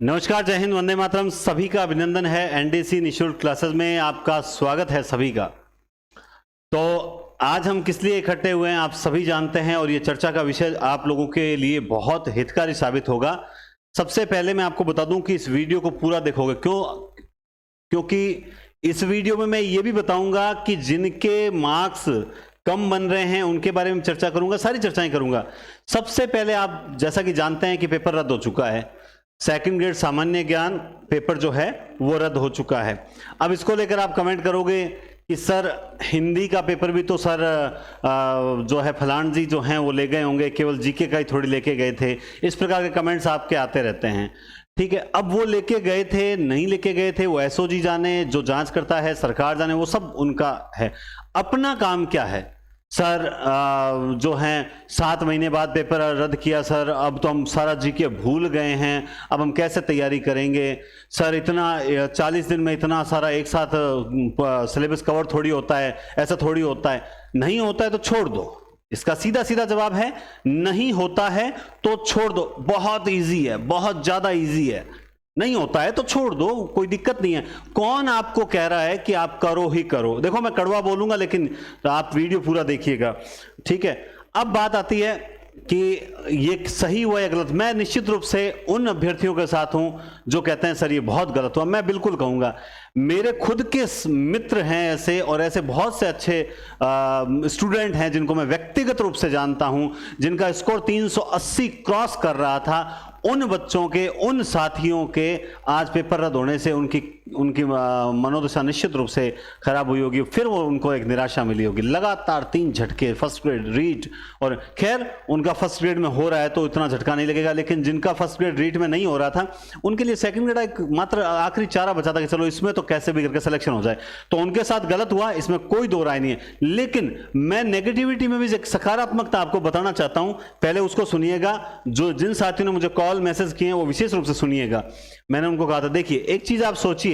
नमस्कार, जय हिंद, वंदे मातरम। सभी का अभिनंदन है। एनडीसी निशुल्क क्लासेस में आपका स्वागत है सभी का। तो आज हम किस लिए इकट्ठे हुए हैं आप सभी जानते हैं, और ये चर्चा का विषय आप लोगों के लिए बहुत हितकारी साबित होगा। सबसे पहले मैं आपको बता दूं कि इस वीडियो को पूरा देखोगे क्योंकि इस वीडियो में मैं ये भी बताऊंगा कि जिनके मार्क्स कम बन रहे हैं उनके बारे में चर्चा करूंगा, सारी चर्चाएं करूंगा। सबसे पहले आप जैसा कि जानते हैं कि पेपर रद्द हो चुका है। सेकंड ग्रेड सामान्य ज्ञान पेपर जो है वो रद्द हो चुका है। अब इसको लेकर आप कमेंट करोगे कि सर हिंदी का पेपर भी तो सर जो है फलान जी जो हैं वो ले गए होंगे, केवल जीके का ही थोड़ी लेके गए थे। इस प्रकार के कमेंट्स आपके आते रहते हैं। ठीक है, अब वो लेके गए थे नहीं लेके गए थे वो एसओजी जाने, जो जांच करता है सरकार जाने, वो सब उनका है। अपना काम क्या है सर? जो हैं 7 महीने बाद पेपर रद्द किया सर, अब तो हम सारा जीके भूल गए हैं, अब हम कैसे तैयारी करेंगे सर? इतना 40 दिन में इतना सारा एक साथ सिलेबस कवर थोड़ी होता है, ऐसा थोड़ी होता है। नहीं होता है तो छोड़ दो। इसका सीधा सीधा जवाब है नहीं होता है तो छोड़ दो। बहुत इजी है, बहुत ज्यादा इजी है। नहीं होता है तो छोड़ दो, कोई दिक्कत नहीं है। कौन आपको कह रहा है कि आप करो ही करो? देखो मैं कड़वा बोलूंगा लेकिन आप वीडियो पूरा देखिएगा, ठीक है। अब बात आती है कि ये सही हुआ या गलत। मैं निश्चित रूप से उन अभ्यर्थियों के साथ हूं जो कहते हैं सर ये बहुत गलत हुआ। मैं बिल्कुल कहूंगा, मेरे खुद के मित्र हैं ऐसे, और ऐसे बहुत से अच्छे स्टूडेंट हैं जिनको मैं व्यक्तिगत रूप से जानता हूं, जिनका स्कोर 380 क्रॉस कर रहा था। उन बच्चों के, उन साथियों के आज पेपर रद्द होने से उनकी मनोदशा निश्चित रूप से खराब हुई होगी। फिर वो उनको एक निराशा मिली होगी। लगातार 3 झटके, फर्स्ट ग्रेड, रीट, और खैर उनका फर्स्ट ग्रेड में हो रहा है तो इतना झटका नहीं लगेगा, लेकिन जिनका फर्स्ट ग्रेड रीट में नहीं हो रहा था उनके लिए सेकंड ग्रेड एक मात्र आखिरी चारा बचा था कि चलो इसमें तो कैसे भी करके सिलेक्शन हो जाए। तो उनके साथ गलत हुआ, इसमें कोई दो राय नहीं है। लेकिन मैं नेगेटिविटी में भी एक सकारात्मकता आपको बताना चाहता हूं, पहले उसको सुनिएगा। जो जिन साथियों ने मुझे कॉल मैसेज किए हैं वो विशेष रूप से सुनिएगा। मैंने उनको कहा था देखिए एक चीज आप सोचिए,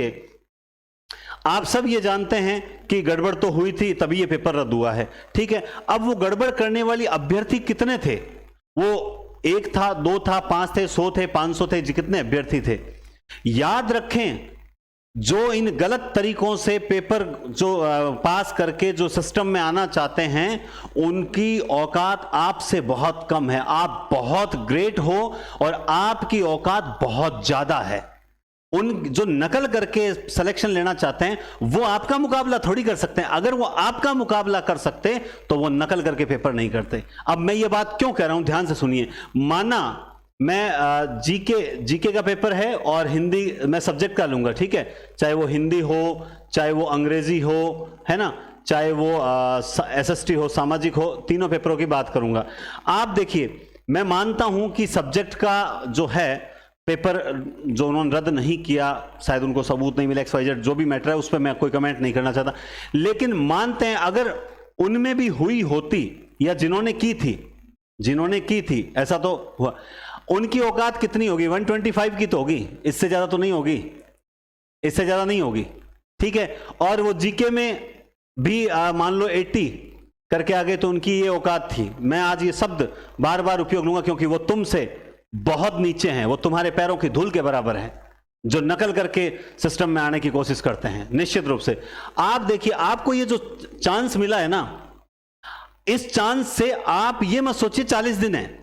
आप सब ये जानते हैं कि गड़बड़ तो हुई थी तभी ये पेपर रद्द हुआ है, ठीक है। अब वो गड़बड़ करने वाली अभ्यर्थी कितने थे? वो 1 था, 2 था, 5 थे, 100 थे, 500 थे, कितने अभ्यर्थी थे? याद रखें, जो इन गलत तरीकों से पेपर जो पास करके जो सिस्टम में आना चाहते हैं उनकी औकात आपसे बहुत कम है। आप बहुत ग्रेट हो और आपकी औकात बहुत ज्यादा है। उन जो नकल करके सिलेक्शन लेना चाहते हैं वो आपका मुकाबला थोड़ी कर सकते हैं। अगर वो आपका मुकाबला कर सकते तो वो नकल करके पेपर नहीं करते। अब मैं ये बात क्यों कह रहा हूं, ध्यान से सुनिए। माना मैं जीके का पेपर है और हिंदी मैं सब्जेक्ट का लूंगा, ठीक है, चाहे वो हिंदी हो, चाहे वो अंग्रेजी हो, है ना, चाहे वो एसएसटी हो, सामाजिक हो, तीनों पेपरों की बात करूंगा। आप देखिए, मैं मानता हूं कि सब्जेक्ट का जो है पेपर जो उन्होंने रद्द नहीं किया, शायद उनको सबूत नहीं मिला, XYZ जो भी मैटर है उस पर मैं कोई कमेंट नहीं करना चाहता, लेकिन मानते हैं अगर उनमें भी हुई होती, या जिन्होंने की थी ऐसा तो हुआ, उनकी औकात कितनी होगी? 125 की तो होगी, इससे ज्यादा तो नहीं होगी, इससे ज्यादा नहीं होगी, ठीक है। और वो जीके में भी मान लो 80 करके आ गए तो उनकी ये औकात थी। मैं आज ये शब्द बार बार उपयोग लूंगा क्योंकि वो तुमसे बहुत नीचे हैं, वो तुम्हारे पैरों की धूल के बराबर हैं जो नकल करके सिस्टम में आने की कोशिश करते हैं। निश्चित रूप से आप देखिए, आपको ये जो चांस मिला है ना, इस चांस से आप ये मत सोचिए 40 दिन है,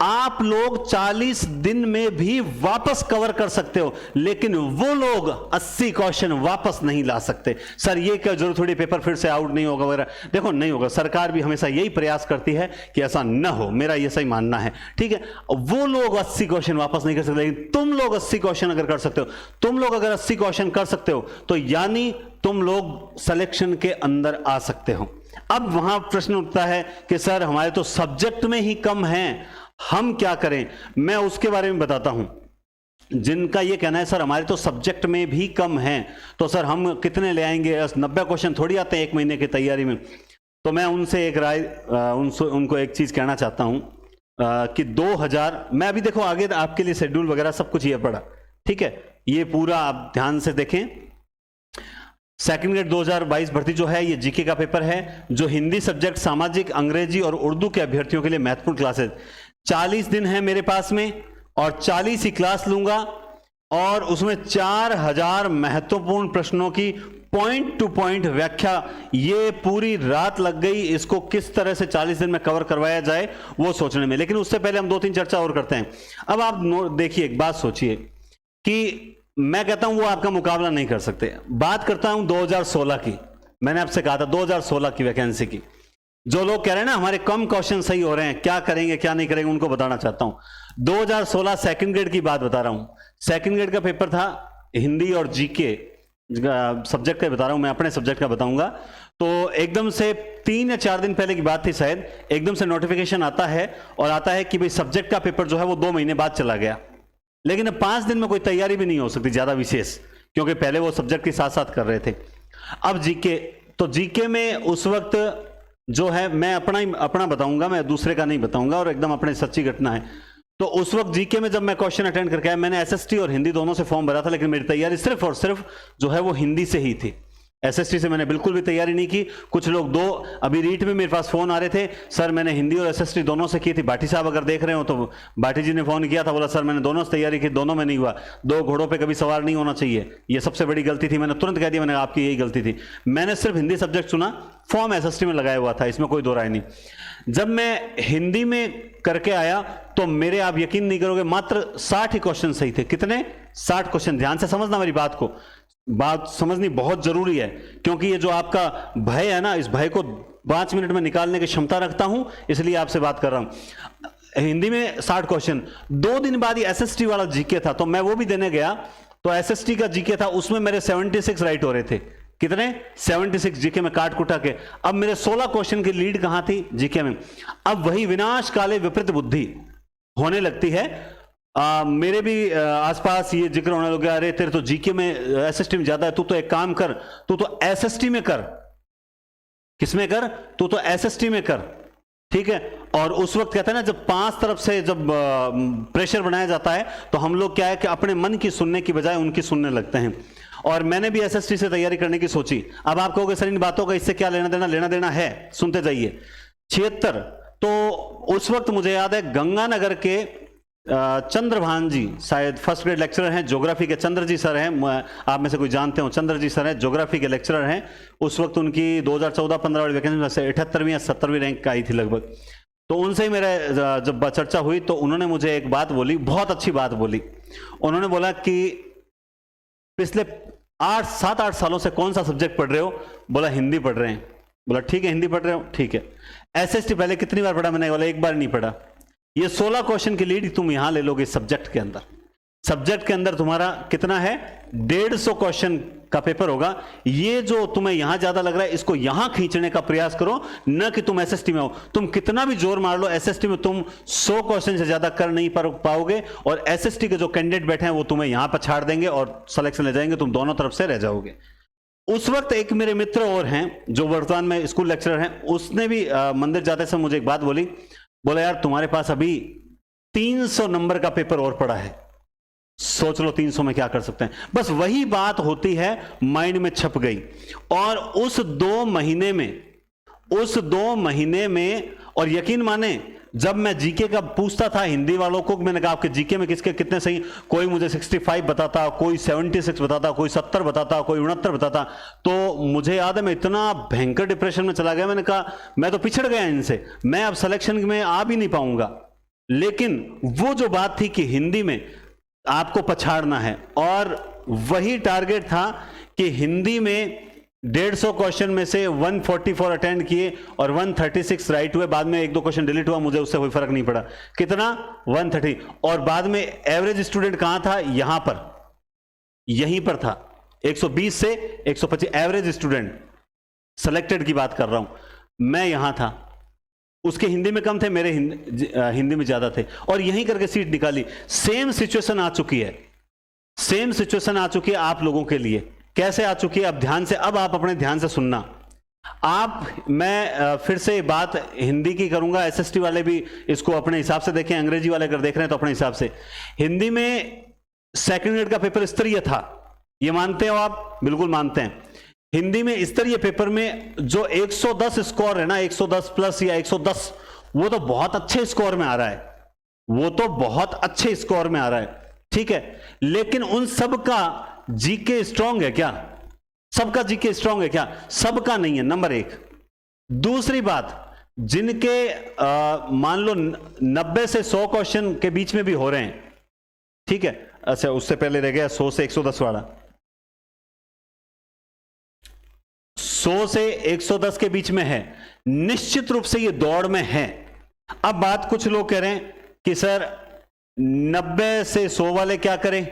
आप लोग 40 दिन में भी वापस कवर कर सकते हो, लेकिन वो लोग 80 क्वेश्चन वापस नहीं ला सकते। सर ये क्या जरूरत थोड़ी, पेपर फिर से आउट नहीं होगा वगैरह। देखो नहीं होगा, सरकार भी हमेशा यही प्रयास करती है कि ऐसा न हो, मेरा ये सही मानना है, ठीक है। वो लोग 80 क्वेश्चन वापस नहीं कर सकते, लेकिन तुम लोग 80 क्वेश्चन अगर कर सकते हो, तुम लोग अगर 80 क्वेश्चन कर सकते हो तो यानी तुम लोग सिलेक्शन के अंदर आ सकते हो। अब वहां प्रश्न उठता है कि सर हमारे तो सब्जेक्ट में ही कम है, हम क्या करें? मैं उसके बारे में बताता हूं। जिनका ये कहना है सर हमारे तो सब्जेक्ट में भी कम हैं, तो सर हम कितने ले आएंगे? 90 क्वेश्चन थोड़ी आते हैं 1 महीने की तैयारी में। तो मैं उनसे एक राय, उनको एक चीज कहना चाहता हूं कि 2000, मैं अभी देखो आगे आपके लिए शेड्यूल वगैरह सब कुछ ये पढ़ा, ठीक है, ये पूरा आप ध्यान से देखें। सेकंड ग्रेड 2022 भर्ती जो है ये जीके का पेपर है, जो हिंदी सब्जेक्ट, सामाजिक, अंग्रेजी और उर्दू के अभ्यर्थियों के लिए महत्वपूर्ण क्लासेस। 40 दिन है मेरे पास में, और 40 ही क्लास लूंगा और उसमें 4000 महत्वपूर्ण प्रश्नों की पॉइंट टू पॉइंट व्याख्या। ये पूरी रात लग गई इसको किस तरह से 40 दिन में कवर करवाया जाए वो सोचने में। लेकिन उससे पहले हम 2-3 चर्चा और करते हैं। अब आप देखिए, एक बात सोचिए कि मैं कहता हूं वो आपका मुकाबला नहीं कर सकते। बात करता हूं 2016 की। मैंने आपसे कहा था 2016 की वैकेंसी की। जो लोग कह रहे हैं ना हमारे कम क्वेश्चन सही हो रहे हैं, क्या करेंगे क्या नहीं करेंगे, उनको बताना चाहता हूं। 2016 सेकंड ग्रेड की बात बता रहा हूं। सेकंड ग्रेड का पेपर था हिंदी और जीके सब्जेक्ट का बता रहा हूं, मैं अपने सब्जेक्ट का बताऊंगा। तो एकदम से 3 या 4 दिन पहले की बात थी शायद, एकदम से नोटिफिकेशन आता है और आता है कि भाई सब्जेक्ट का पेपर जो है वो 2 महीने बाद चला गया। लेकिन अब 5 दिन में कोई तैयारी भी नहीं हो सकती ज्यादा विशेष, क्योंकि पहले वो सब्जेक्ट के साथ साथ कर रहे थे। अब जीके, तो जीके में उस वक्त जो है, मैं अपना बताऊंगा, मैं दूसरे का नहीं बताऊंगा और एकदम अपने सच्ची घटना है। तो उस वक्त जीके में जब मैं क्वेश्चन अटेंड करके आया, मैंने एसएसटी और हिंदी दोनों से फॉर्म भरा था, लेकिन मेरी तैयारी सिर्फ और सिर्फ जो है वो हिंदी से ही थी। एसएसटी से मैंने बिल्कुल भी तैयारी नहीं की। कुछ लोग अभी रीट में मेरे पास फोन आ रहे थे, सर मैंने हिंदी और एसएसटी दोनों से की थी। बाटी साहब अगर देख रहे हो तो बाटी जी ने फोन किया था, बोला सर मैंने दोनों से तैयारी की, दोनों में नहीं हुआ। 2 घोड़ों पे कभी सवार नहीं होना चाहिए, ये सबसे बड़ी गलती थी। मैंने तुरंत कह दिया, मैंने आपकी यही गलती थी। मैंने सिर्फ हिंदी सब्जेक्ट चुना, फॉर्म एसएसटी में लगाया हुआ था, इसमें कोई दो राय नहीं। जब मैं हिंदी में करके आया तो मेरे, आप यकीन नहीं करोगे, मात्र 60 ही क्वेश्चन सही थे। कितने? 60 क्वेश्चन। ध्यान से समझना मेरी बात को, बात समझनी बहुत जरूरी है, क्योंकि ये जो आपका भय है ना, इस भय को 5 मिनट में निकालने की क्षमता रखता हूं, इसलिए आपसे बात कर रहा हूं। हिंदी में 60 क्वेश्चन। 2 दिन बाद ही एसएसटी वाला जीके था, तो मैं वो भी देने गया। तो एसएसटी का जीके था, उसमें मेरे 76 राइट हो रहे थे। कितने? 76 जीके में काट कुटा के। अब मेरे 16 क्वेश्चन की लीड कहां थी? जीके में। अब वही विनाश काले विपरीत बुद्धि होने लगती है। मेरे भी आसपास ये जिक्र होने लगा, अरे तेरे तो जीके में एसएसटी में ज्यादा है, तू तो एक काम कर, तू तो एसएसटी में कर। किसमें कर? तू तो एसएसटी में कर, ठीक है। और उस वक्त कहते हैं ना, जब 5 तरफ से जब प्रेशर बनाया जाता है तो हम लोग क्या है कि अपने मन की सुनने की बजाय उनकी सुनने लगते हैं। और मैंने भी एसएसटी से तैयारी करने की सोची। अब आप कहोगे सर इन बातों का इससे क्या लेना देना? लेना देना है, सुनते जाइए। 76। तो उस वक्त मुझे याद है गंगानगर के चंद्रभान जी, शायद फर्स्ट ग्रेड लेक्चरर हैं, ज्योग्राफी के। चंद्र जी सर हैं, आप में से कोई जानते हो, चंद्र जी सर हैं, ज्योग्राफी के लेक्चरर हैं। उस वक्त उनकी 2014-15 वाली वैकेंसी में 78वीं या 70वीं रैंक आई थी लगभग। तो उनसे ही मेरा जब चर्चा हुई तो उन्होंने मुझे एक बात बोली, बहुत अच्छी बात बोली। उन्होंने बोला कि पिछले 7-8 सालों से कौन सा सब्जेक्ट पढ़ रहे हो? बोला हिंदी पढ़ रहे हैं। बोला ठीक है, हिंदी पढ़ रहे हो, ठीक है। एसएसटी पहले कितनी बार पढ़ा? मैंने बोला एक बार नहीं पढ़ा। ये 16 क्वेश्चन की लीड तुम यहां ले लोगे सब्जेक्ट के अंदर। सब्जेक्ट के अंदर तुम्हारा कितना है? 150 क्वेश्चन का पेपर होगा। ये जो तुम्हें यहां ज्यादा लग रहा है, इसको यहां खींचने का प्रयास करो, न कि तुम एसएसटी में हो। तुम कितना भी जोर मार लो, एसएसटी में तुम 100 क्वेश्चन से ज्यादा कर नहीं पाओगे, और एसएसटी के जो कैंडिडेट बैठे हैं वो तुम्हें यहां पर छाड़ देंगे और सिलेक्शन ले जाएंगे, तुम दोनों तरफ से रह जाओगे। उस वक्त एक मेरे मित्र और हैं जो वर्तमान में स्कूल लेक्चरर हैं, उसने भी मंदिर जाते समय मुझे एक बात बोली। बोला यार तुम्हारे पास अभी 300 नंबर का पेपर और पड़ा है, सोच लो 300 में क्या कर सकते हैं। बस वही बात होती है, माइंड में छप गई। और उस 2 महीने में, और यकीन माने जब मैं जीके का पूछता था हिंदी वालों को, मैंने कहा आपके जीके में किसके कितने सही, कोई मुझे 65 बताता, कोई 76 बताता, कोई 70 बताता, कोई 69 बताता। तो मुझे याद है मैं इतना भयंकर डिप्रेशन में चला गया। मैंने कहा मैं तो पिछड़ गया इनसे, मैं अब सिलेक्शन में आ भी नहीं पाऊंगा। लेकिन वो जो बात थी कि हिंदी में आपको पछाड़ना है, और वही टारगेट था कि हिंदी में 150 क्वेश्चन में से 144 अटेंड किए और 136 राइट हुए। बाद में 1-2 क्वेश्चन डिलीट हुआ, मुझे उससे कोई फर्क नहीं पड़ा। कितना? 130। और बाद में एवरेज स्टूडेंट कहां था? यहां पर, यहीं पर था। 120 से 125 एवरेज स्टूडेंट, सेलेक्टेड की बात कर रहा हूं। मैं यहां था, उसके हिंदी में कम थे, मेरे हिंदी में ज्यादा थे, और यहीं करके सीट निकाली। सेम सिचुएशन आ चुकी है, सेम सिचुएशन आ चुकी है आप लोगों के लिए। कैसे आ चुकी है? अब ध्यान से, अब आप अपने ध्यान से सुनना। मैं फिर से बात हिंदी की करूंगा, एसएसटी वाले भी इसको अपने हिसाब से देखें, अंग्रेजी वाले अगर देख रहे हैं तो अपने हिसाब से। हिंदी में सेकंड ग्रेड का पेपर स्तरीय था, ये मानते हो आप? बिल्कुल मानते हैं। हिंदी में स्तरीय पेपर में जो 110 स्कोर है ना, 110 प्लस या 110, वो तो बहुत अच्छे स्कोर में आ रहा है। वो तो बहुत अच्छे स्कोर में आ रहा है, ठीक है, लेकिन उन सब का जीके स्ट्रांग है क्या? सबका जीके स्ट्रांग है क्या? सबका नहीं है, नंबर एक। दूसरी बात, जिनके मान लो 90 से 100 क्वेश्चन के बीच में भी हो रहे हैं, ठीक है, अच्छा उससे पहले रह गया 100 से 110 वाला, 100 से 110 के बीच में है, निश्चित रूप से ये दौड़ में है। अब बात, कुछ लोग कह रहे हैं कि सर 90 से 100 वाले क्या करें,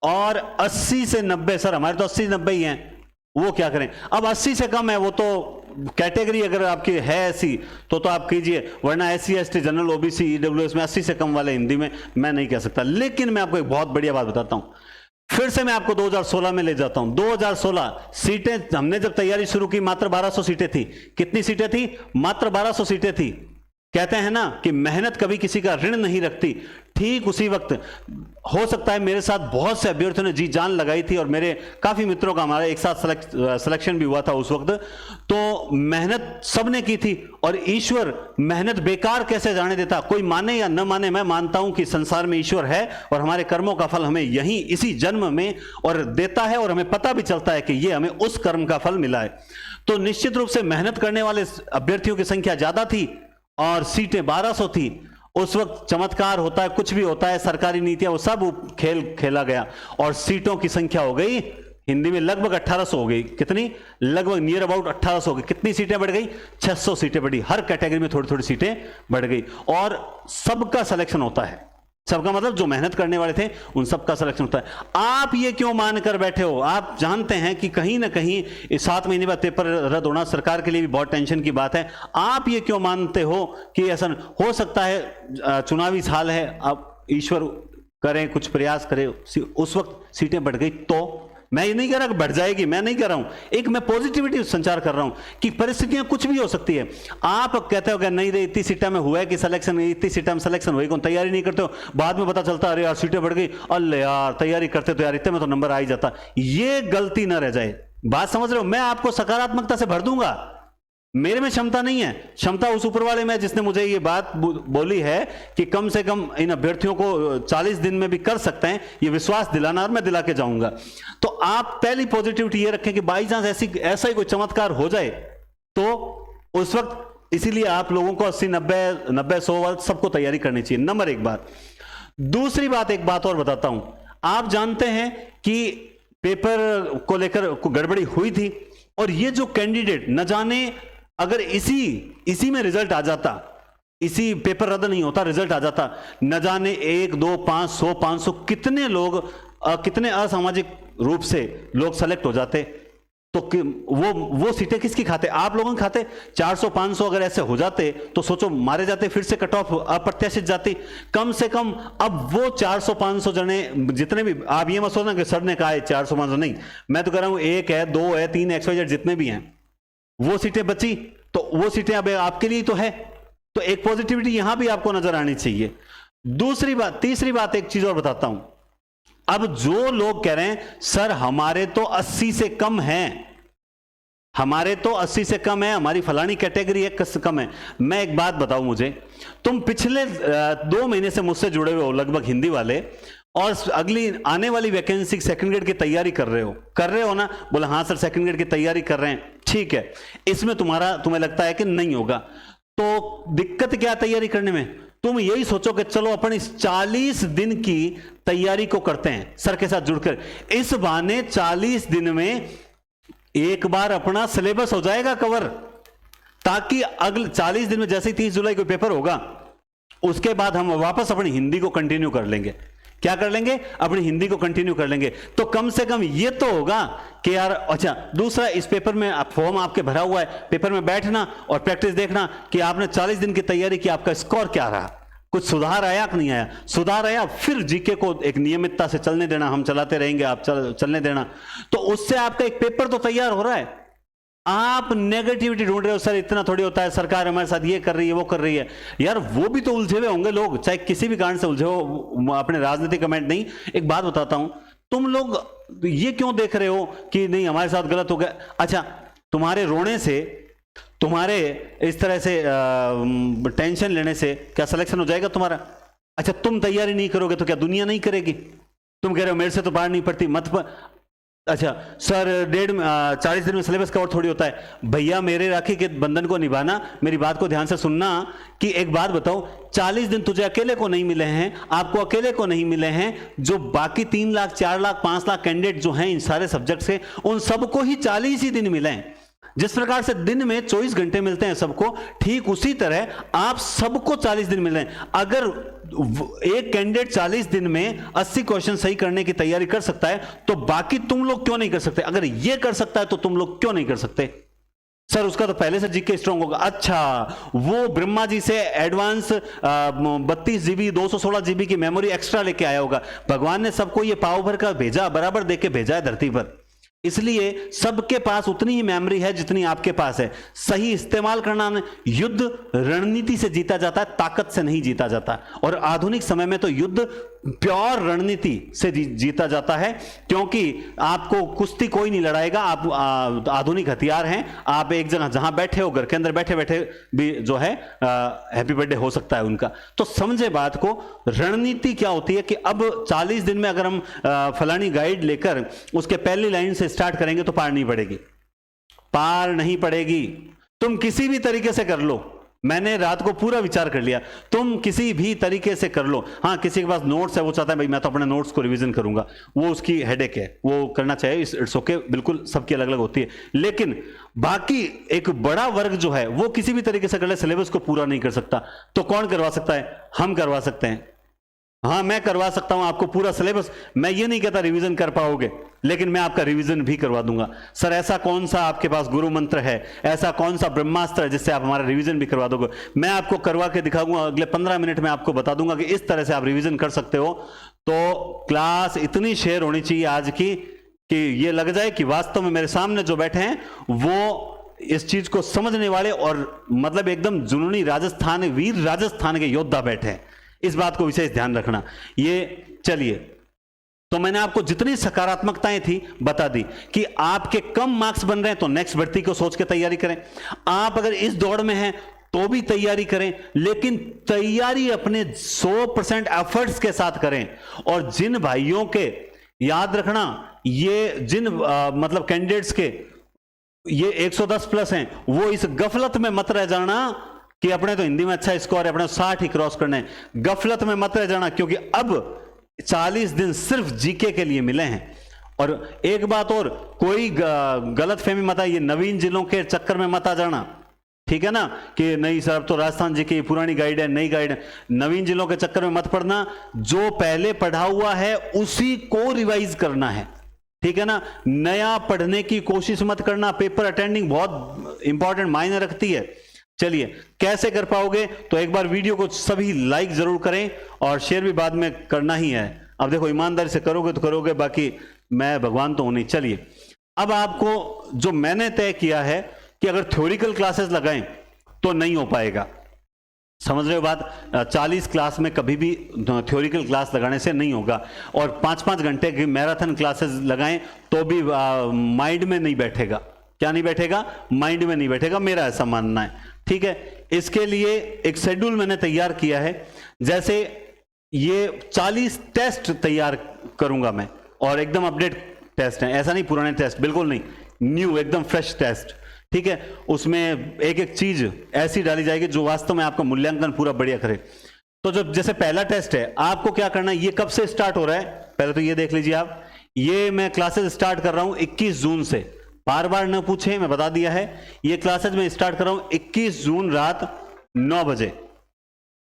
और 80 से 90, सर हमारे तो 80 90 ही हैं, वो क्या करें? अब 80 से कम है वो तो कैटेगरी अगर आपकी है ऐसी तो आप कीजिए, वरना SC ST general OBC EWS में 80 से कम वाले हिंदी में मैं नहीं कह सकता। लेकिन मैं आपको एक बहुत बढ़िया बात बताता हूं, फिर से मैं आपको 2016 में ले जाता हूं। 2016 सीटें हमने जब तैयारी शुरू की मात्र 1200 सीटें थी। कितनी सीटें थी? मात्र 1200 सीटें थी। कहते हैं ना कि मेहनत कभी किसी का ऋण नहीं रखती, ठीक उसी वक्त हो सकता है मेरे साथ बहुत से अभ्यर्थियों ने जी जान लगाई थी, और मेरे काफी मित्रों का हमारा एक साथ सिलेक्शन भी हुआ था उस वक्त, तो मेहनत सबने की थी, और ईश्वर मेहनत बेकार कैसे जाने देता? कोई माने या न माने, मैं मानता हूं कि संसार में ईश्वर है, और हमारे कर्मों का फल हमें यहीं इसी जन्म में और देता है, और हमें पता भी चलता है कि ये हमें उस कर्म का फल मिला है। तो निश्चित रूप से मेहनत करने वाले अभ्यर्थियों की संख्या ज्यादा थी और सीटें 1200 थी। उस वक्त चमत्कार होता है, कुछ भी होता है, सरकारी नीतियां, वो सब खेल खेला गया, और सीटों की संख्या हो गई हिंदी में लगभग 1800 हो गई। कितनी? लगभग नियर अबाउट 1800 हो गई। कितनी सीटें बढ़ गई? 600 सीटें बढ़ी। हर कैटेगरी में थोड़ी थोड़ी सीटें बढ़ गई, और सबका सिलेक्शन होता है। सबका मतलब जो मेहनत करने वाले थे उन सबका सिलेक्शन होता है। आप ये क्यों मानकर बैठे हो? आप जानते हैं कि कहीं ना कहीं इस 7 महीने बाद पेपर रद्द होना सरकार के लिए भी बहुत टेंशन की बात है। आप ये क्यों मानते हो कि ऐसा हो सकता है? चुनावी साल है, आप ईश्वर करें, कुछ प्रयास करें, उस वक्त सीटें बढ़ गई। तो मैं ये नहीं कह रहा कि बढ़ जाएगी, मैं नहीं कह रहा हूं, एक मैं पॉजिटिविटी संचार कर रहा हूं कि परिस्थितियां कुछ भी हो सकती है। आप कहते हो कि नहीं रे इतनी सीटें में हुआ है कि सिलेक्शन, इतनी सीटें में सिलेक्शन हुई, कौन तैयारी नहीं करते हो, बाद में पता चलता अरे यार सीटें बढ़ गई, अल्ले यार तैयारी करते तो यार इतने में तो नंबर आ ही जाता। ये गलती ना रह जाए, बात समझ रहे हो? मैं आपको सकारात्मकता से भर दूंगा, मेरे में क्षमता नहीं है, क्षमता उस ऊपर वाले में जिसने मुझे ये बात बोली है कि कम से कम इन अभ्यर्थियों को 40 दिन में भी कर सकते हैं, ये विश्वास दिलाना, और मैं दिला के जाऊंगा। तो आप पहली पॉजिटिविटी ये रखें कि बाई चांस ऐसा ही कोई चमत्कार हो जाए तो उस वक्त, इसीलिए आप लोगों को 80 90 100 सबको तैयारी करनी चाहिए। नंबर एक बात। दूसरी बात, एक बात और बताता हूं, आप जानते हैं कि पेपर को लेकर गड़बड़ी हुई थी, और ये जो कैंडिडेट न जाने अगर इसी में रिजल्ट आ जाता, इसी पेपर रद्द नहीं होता, रिजल्ट आ जाता, न जाने 1 2 500 500 कितने लोग, कितने असामाजिक रूप से लोग सेलेक्ट हो जाते, तो वो सीटें किसकी खाते? आप लोगों के खाते। 400 500 अगर ऐसे हो जाते तो सोचो मारे जाते, फिर से कट ऑफ अप्रत्याशित जाती। कम से कम अब वो 400 500 जने जितने भी, आप ये मत सोचना कि सर ने कहा है 400 500, नहीं, मैं तो कह रहा हूं 1 है 2 है 3 XYZ जितने भी हैं, वो सीटें बची, तो वो सीटें अब आपके लिए तो है। तो एक पॉजिटिविटी यहां भी आपको नजर आनी चाहिए। दूसरी बात, तीसरी बात, एक चीज और बताता हूं। अब जो लोग कह रहे हैं सर हमारे तो 80 से कम हैं, हमारे तो 80 से कम है, हमारी फलानी कैटेगरी है कम है, मैं एक बात बताऊं, मुझे, तुम पिछले 2 महीने से मुझसे जुड़े हुए हो लगभग हिंदी वाले, और अगली आने वाली वैकेंसी सेकंड ग्रेड की तैयारी कर रहे हो ना? बोला हाँ सर सेकंड ग्रेड की तैयारी कर रहे हैं, ठीक है। इसमें तुम्हें लगता है कि नहीं होगा, तो दिक्कत क्या तैयारी करने में? तुम यही सोचो कि चलो अपन इस 40 दिन की तैयारी को करते हैं सर के साथ जुड़कर, इस बहाने 40 दिन में एक बार अपना सिलेबस हो जाएगा कवर, ताकि अगले 40 दिन में जैसे ही 30 जुलाई को पेपर होगा उसके बाद हम वापस अपनी हिंदी को कंटिन्यू कर लेंगे। क्या कर लेंगे? अपनी हिंदी को कंटिन्यू कर लेंगे। तो कम से कम ये तो होगा कि यार, अच्छा दूसरा, इस पेपर में फॉर्म आपके भरा हुआ है, पेपर में बैठना और प्रैक्टिस देखना कि आपने 40 दिन की तैयारी की, आपका स्कोर क्या रहा, कुछ सुधार आया कि नहीं आया। सुधार आया, फिर जीके को एक नियमितता से चलने देना, हम चलाते रहेंगे, आप चलने देना, तो उससे आपका एक पेपर तो तैयार हो रहा है। आप नेगेटिविटी ढूंढ रहे हो, सर इतना थोड़ी होता है, सरकार हमारे साथ ये कर रही है वो कर रही है, यार वो भी तो उलझे हुए होंगे लोग, चाहे किसी भी कारण से उलझे हो, अपने राजनीतिक कमेंट नहीं। एक बात बताता हूं, तुम लोग ये क्यों देख रहे हो कि नहीं हमारे साथ गलत हो गया? अच्छा, तुम्हारे रोने से, तुम्हारे इस तरह से टेंशन लेने से क्या सिलेक्शन हो जाएगा तुम्हारा? अच्छा, तुम तैयारी नहीं करोगे तो क्या दुनिया नहीं करेगी? तुम कह रहे हो मेरे से तो पढ़ नहीं पड़ती, मत अच्छा सर 40 दिन में सिलेबस कवर थोड़ी होता है। भैया मेरे राखी के बंधन को निभाना, मेरी बात को ध्यान से सुनना कि एक बात बताओ, 40 दिन तुझे अकेले को नहीं मिले हैं, आपको अकेले को नहीं मिले हैं, जो बाकी 3 लाख 4 लाख 5 लाख कैंडिडेट जो हैं इन सारे सब्जेक्ट से, उन सबको ही 40 ही दिन मिले हैं। जिस प्रकार से दिन में 24 घंटे मिलते हैं सबको, ठीक उसी तरह आप सबको 40 दिन मिल रहे हैं। अगर एक कैंडिडेट 40 दिन में 80 क्वेश्चन सही करने की तैयारी कर सकता है, तो बाकी तुम लोग क्यों नहीं कर सकते? अगर ये कर सकता है तो तुम लोग क्यों नहीं कर सकते? सर उसका तो पहले से जीके स्ट्रांग होगा। अच्छा, वो ब्रह्मा जी से एडवांस 32 जीबी 216 जीबी की मेमोरी एक्स्ट्रा लेके आया होगा। भगवान ने सबको ये पाव भर का भेजा, बराबर देके भेजा है धरती पर, इसलिए सबके पास उतनी ही मेमोरी है जितनी आपके पास है। सही इस्तेमाल करना, युद्ध रणनीति से जीता जाता है, ताकत से नहीं जीता जाता। और आधुनिक समय में तो युद्ध प्योर रणनीति से जीता जाता है, क्योंकि आपको कुश्ती कोई नहीं लड़ाएगा। आप आधुनिक हथियार हैं, आप एक जगह जहां बैठे हो, घर के अंदर बैठे बैठे भी जो है हैप्पी बर्थडे हो सकता है उनका। तो समझे बात को, रणनीति क्या होती है कि अब 40 दिन में अगर हम फलानी गाइड लेकर उसके पहली लाइन से स्टार्ट करेंगे तो पार नहीं पड़ेगी, पार नहीं पड़ेगी। तुम किसी भी तरीके से कर लो, मैंने रात को पूरा विचार कर लिया, तुम किसी भी तरीके से कर लो। हाँ, किसी के पास नोट्स है, वो चाहता है भाई मैं तो अपने नोट्स को रिवीजन करूंगा, वो उसकी हेडेक है, वो करना चाहिए, इट्स ओके, बिल्कुल सबकी अलग अलग होती है। लेकिन बाकी एक बड़ा वर्ग जो है वो किसी भी तरीके से कर ले, सिलेबस को पूरा नहीं कर सकता। तो कौन करवा सकता है? हम करवा सकते हैं। हाँ, मैं करवा सकता हूं आपको पूरा सिलेबस। मैं ये नहीं कहता रिवीजन कर पाओगे, लेकिन मैं आपका रिवीजन भी करवा दूंगा। सर ऐसा कौन सा आपके पास गुरु मंत्र है, ऐसा कौन सा ब्रह्मास्त्र है जिससे आप हमारा रिवीजन भी करवा दोगे? मैं आपको करवा के दिखाऊंगा, अगले 15 मिनट में आपको बता दूंगा कि इस तरह से आप रिवीजन कर सकते हो। तो क्लास इतनी शेयर होनी चाहिए आज की कि ये लग जाए कि वास्तव में मेरे सामने जो बैठे हैं वो इस चीज को समझने वाले और मतलब एकदम जुनूनी राजस्थान, वीर राजस्थान के योद्धा बैठे हैं। इस बात को विशेष ध्यान रखना। ये चलिए, तो मैंने आपको जितनी सकारात्मकताएं थी बता दी कि आपके कम मार्क्स बन रहे हैं तो नेक्स्ट भर्ती को सोच के तैयारी करें। आप अगर इस दौड़ में हैं तो भी तैयारी करें, लेकिन तैयारी अपने 100% एफर्ट्स के साथ करें। और जिन भाइयों के, याद रखना, ये जिन मतलब कैंडिडेट्स के ये 110 प्लस हैं, वो इस गफलत में मत रह जाना कि अपने तो हिंदी में अच्छा स्कोर है, अपने 60 ही क्रॉस करने। गफलत में मत रह जाना, क्योंकि अब 40 दिन सिर्फ जीके के लिए मिले हैं। और एक बात और, कोई गलत फहमी मत आइए, नवीन जिलों के चक्कर में मत आ जाना, ठीक है ना, कि नहीं सर अब तो राजस्थान जी की पुरानी गाइड है, नई गाइड है। नवीन जिलों के चक्कर में मत पड़ना, जो पहले पढ़ा हुआ है उसी को रिवाइज करना है, ठीक है ना। नया पढ़ने की कोशिश मत करना। पेपर अटेंडिंग बहुत इंपॉर्टेंट मायने रखती है। चलिए, कैसे कर पाओगे? तो एक बार वीडियो को सभी लाइक जरूर करें और शेयर भी बाद में करना ही है। अब देखो, ईमानदारी से करोगे तो करोगे, बाकी मैं भगवान तो हूं नहीं। चलिए, अब आपको जो मैंने तय किया है कि अगर थ्योरिकल क्लासेस लगाएं तो नहीं हो पाएगा। समझ रहे हो बात? 40 क्लास में कभी भी थ्योरिकल क्लास लगाने से नहीं होगा। और 5-5 घंटे की मैराथन क्लासेस लगाएं तो भी माइंड में नहीं बैठेगा। क्या नहीं बैठेगा? माइंड में नहीं बैठेगा, मेरा ऐसा मानना है, ठीक है। इसके लिए एक शेड्यूल मैंने तैयार किया है। जैसे ये 40 टेस्ट तैयार करूंगा मैं, और एकदम अपडेट टेस्ट है, ऐसा नहीं पुराने टेस्ट, बिल्कुल नहीं, न्यू एकदम फ्रेश टेस्ट, ठीक है। उसमें एक एक चीज ऐसी डाली जाएगी जो वास्तव में आपका मूल्यांकन पूरा बढ़िया करे। तो जब जैसे पहला टेस्ट है, आपको क्या करना है, ये कब से स्टार्ट हो रहा है पहले तो ये देख लीजिए आप। ये मैं क्लासेस स्टार्ट कर रहा हूं 21 जून से, बार बार न पूछे, मैं बता दिया है। ये क्लासेस मैं स्टार्ट कर रहा हूं 21 जून रात 9 बजे,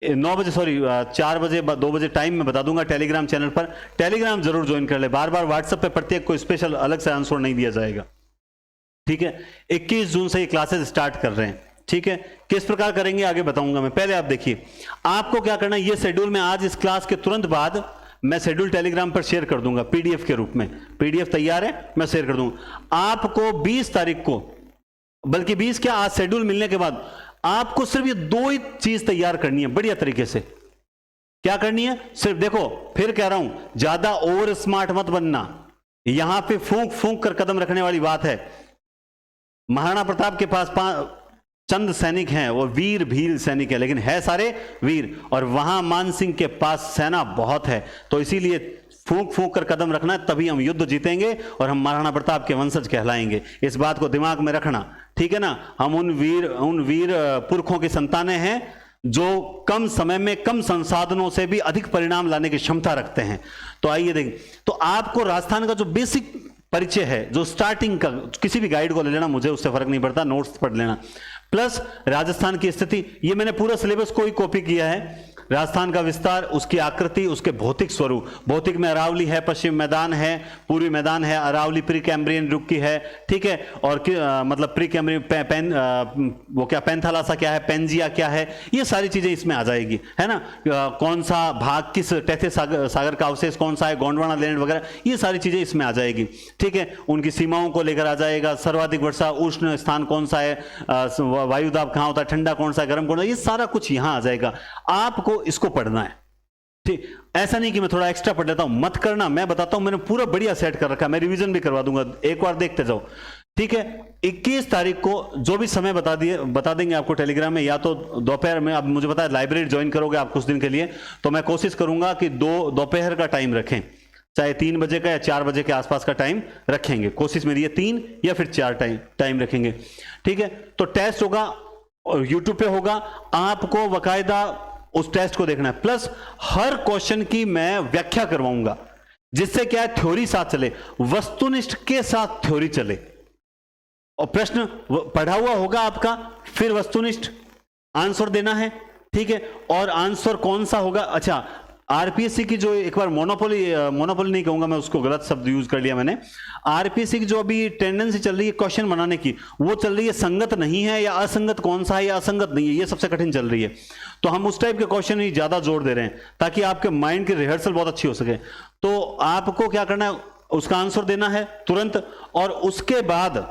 4 बजे 2 बजे टाइम में बता दूंगा टेलीग्राम चैनल पर। टेलीग्राम जरूर ज्वाइन कर ले, बार बार व्हाट्सएप पे प्रत्येक को स्पेशल अलग से आंसर नहीं दिया जाएगा, ठीक है। 21 जून से ये क्लासेस स्टार्ट कर रहे हैं, ठीक है। किस प्रकार करेंगे आगे बताऊंगा मैं। पहले आप देखिए, आपको क्या करना है, ये शेड्यूल में आज इस क्लास के तुरंत बाद मैं शेड्यूल टेलीग्राम पर शेयर कर दूंगा पीडीएफ के रूप में। पीडीएफ तैयार है, मैं शेयर कर दूंगा आपको 20 तारीख को, बल्कि 20 क्या, आज शेड्यूल मिलने के बाद आपको सिर्फ ये 2 ही चीज तैयार करनी है बढ़िया तरीके से। क्या करनी है? सिर्फ देखो, फिर कह रहा हूं, ज्यादा ओवर स्मार्ट मत बनना। यहां पे फूंक फूंक कर कदम रखने वाली बात है। महाराणा प्रताप के पास चंद सैनिक हैं, वो वीर भील सैनिक है, लेकिन है सारे वीर, और वहां मान सिंह के पास सेना बहुत है। तो इसीलिए फूंक फूंक कर कदम रखना है, तभी हम युद्ध जीतेंगे और हम महाराणा प्रताप के वंशज कहलाएंगे। इस बात को दिमाग में रखना, ठीक है ना। हम उन वीर पुरखों की संतानें हैं जो कम समय में कम संसाधनों से भी अधिक परिणाम लाने की क्षमता रखते हैं। तो आइए देखें, तो आपको राजस्थान का जो बेसिक परिचय है, जो स्टार्टिंग का, किसी भी गाइड को ले लेना, मुझे उससे फर्क नहीं पड़ता, नोट्स पढ़ लेना, प्लस राजस्थान की स्थिति, ये मैंने पूरा सिलेबस को ही कॉपी किया है। राजस्थान का विस्तार, उसकी आकृति, उसके भौतिक स्वरूप, भौतिक में अरावली है, पश्चिम मैदान है, पूर्वी मैदान है, अरावली प्री कैम्ब्रियन युग की है, ठीक है, और मतलब प्री कैम्ब्रियन वो क्या पैंथालासा क्या है, पेंजिया क्या है, ये सारी चीजें इसमें आ जाएगी, है ना। कौन सा भाग, किस टैथे सागर का अवशेष कौन सा है, गोंडवाना लैंड वगैरह, ये सारी चीजें इसमें आ जाएगी, ठीक है। उनकी सीमाओं को लेकर आ जाएगा, सर्वाधिक वर्षा उष्ण स्थान कौन सा है, वायुदाब कहाँ होता है, ठंडा कौन सा है, गर्म कौन सा है, ये सारा कुछ यहां आ जाएगा। आपको इसको पढ़ना है, ठीक। ऐसा नहीं कि मैं थोड़ा एक्स्ट्रा पढ़ लेता हूं, मत करना, मैं बताता हूं, मैंने पूरा बढ़िया सेट कर रखा है, मैं रिवीजन भी करवा दूंगा, एक बार देखते जाओ, ठीक है। 21 तारीख को जो भी समय बता देंगे आपको टेलीग्राम में, या तो दोपहर में, अब मुझे पता है लाइब्रेरी ज्वाइन करोगे आप कुछ दिन के लिए, तो मैं कोशिश करूंगा कि दोपहर का टाइम रखें, चाहे 3 बजे का या 4 बजे के आसपास का टाइम रखेंगे, कोशिश मेरी है 3 या फिर 4 टाइम रखेंगे, ठीक है। तो टेस्ट होगा और यूट्यूब पे होगा, आपको बाकायदा उस टेस्ट को देखना है, प्लस हर क्वेश्चन की मैं व्याख्या करवाऊंगा, जिससे क्या है, थ्योरी साथ चले, वस्तुनिष्ठ के साथ थ्योरी चले, और प्रश्न पढ़ा हुआ होगा आपका, फिर वस्तुनिष्ठ आंसर देना है, ठीक है। और आंसर कौन सा होगा, अच्छा, आरपीएससी की जो एक बार मोनोपोली नहीं कहूंगा मैं, उसको गलत शब्द यूज कर लिया मैंने, आरपीएससी की जो अभी टेंडेंसी चल रही है क्वेश्चन बनाने की, वो चल रही है संगत नहीं है या असंगत कौन सा है या असंगत नहीं है, ये सबसे कठिन चल रही है। तो हम उस टाइप के क्वेश्चन ही ज्यादा जोर दे रहे हैं, ताकि आपके माइंड की रिहर्सल बहुत अच्छी हो सके। तो आपको क्या करना है, उसका आंसर देना है तुरंत, और उसके बाद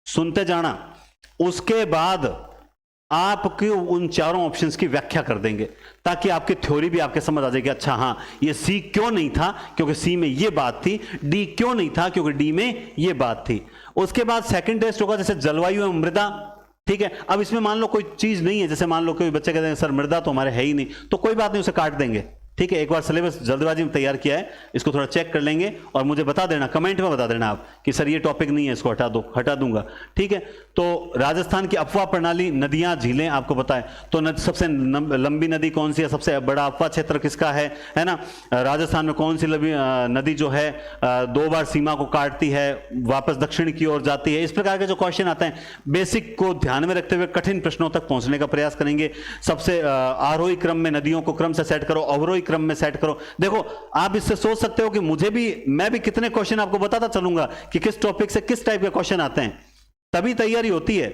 सुनते जाना, उसके बाद आपके उन चारों ऑप्शंस की व्याख्या कर देंगे, ताकि आपकी थ्योरी भी आपके समझ आ जाएगी। अच्छा हाँ, ये सी क्यों नहीं था, क्योंकि सी में ये बात थी, डी क्यों नहीं था, क्योंकि डी में ये बात थी। उसके बाद सेकंड टेस्ट होगा, जैसे जलवायु एवं मृदा, ठीक है। अब इसमें मान लो कोई चीज नहीं है, जैसे मान लो कोई बच्चे कहते हैं सर मृदा तो हमारे है ही नहीं, तो कोई बात नहीं, उसे काट देंगे, ठीक है। एक बार सिलेबस जल्दबाजी में तैयार किया है, इसको थोड़ा चेक कर लेंगे और मुझे बता देना, कमेंट में बता देना आप कि सर ये टॉपिक नहीं है, इसको हटा दो, हटा दूंगा, ठीक है। तो राजस्थान की अफवाह प्रणाली, नदियां, झीलें आपको पता है, तो सबसे लंबी नदी कौन सी है, सबसे बड़ा अफवाह क्षेत्र किसका है ना। राजस्थान में कौन सी नदी जो है 2 बार सीमा को काटती है, वापस दक्षिण की ओर जाती है, इस प्रकार के जो क्वेश्चन आते हैं, बेसिक को ध्यान में रखते हुए कठिन प्रश्नों तक पहुंचने का प्रयास करेंगे। सबसे आरोही क्रम में नदियों को क्रम से सेट करो, अवरोही क्रम में सेट करो। देखो आप इससे सोच सकते हो कि मैं भी कितने क्वेश्चन आपको बताता चलूंगा कि किस टॉपिक से किस टाइप के क्वेश्चन आते हैं, तभी तैयारी होती है।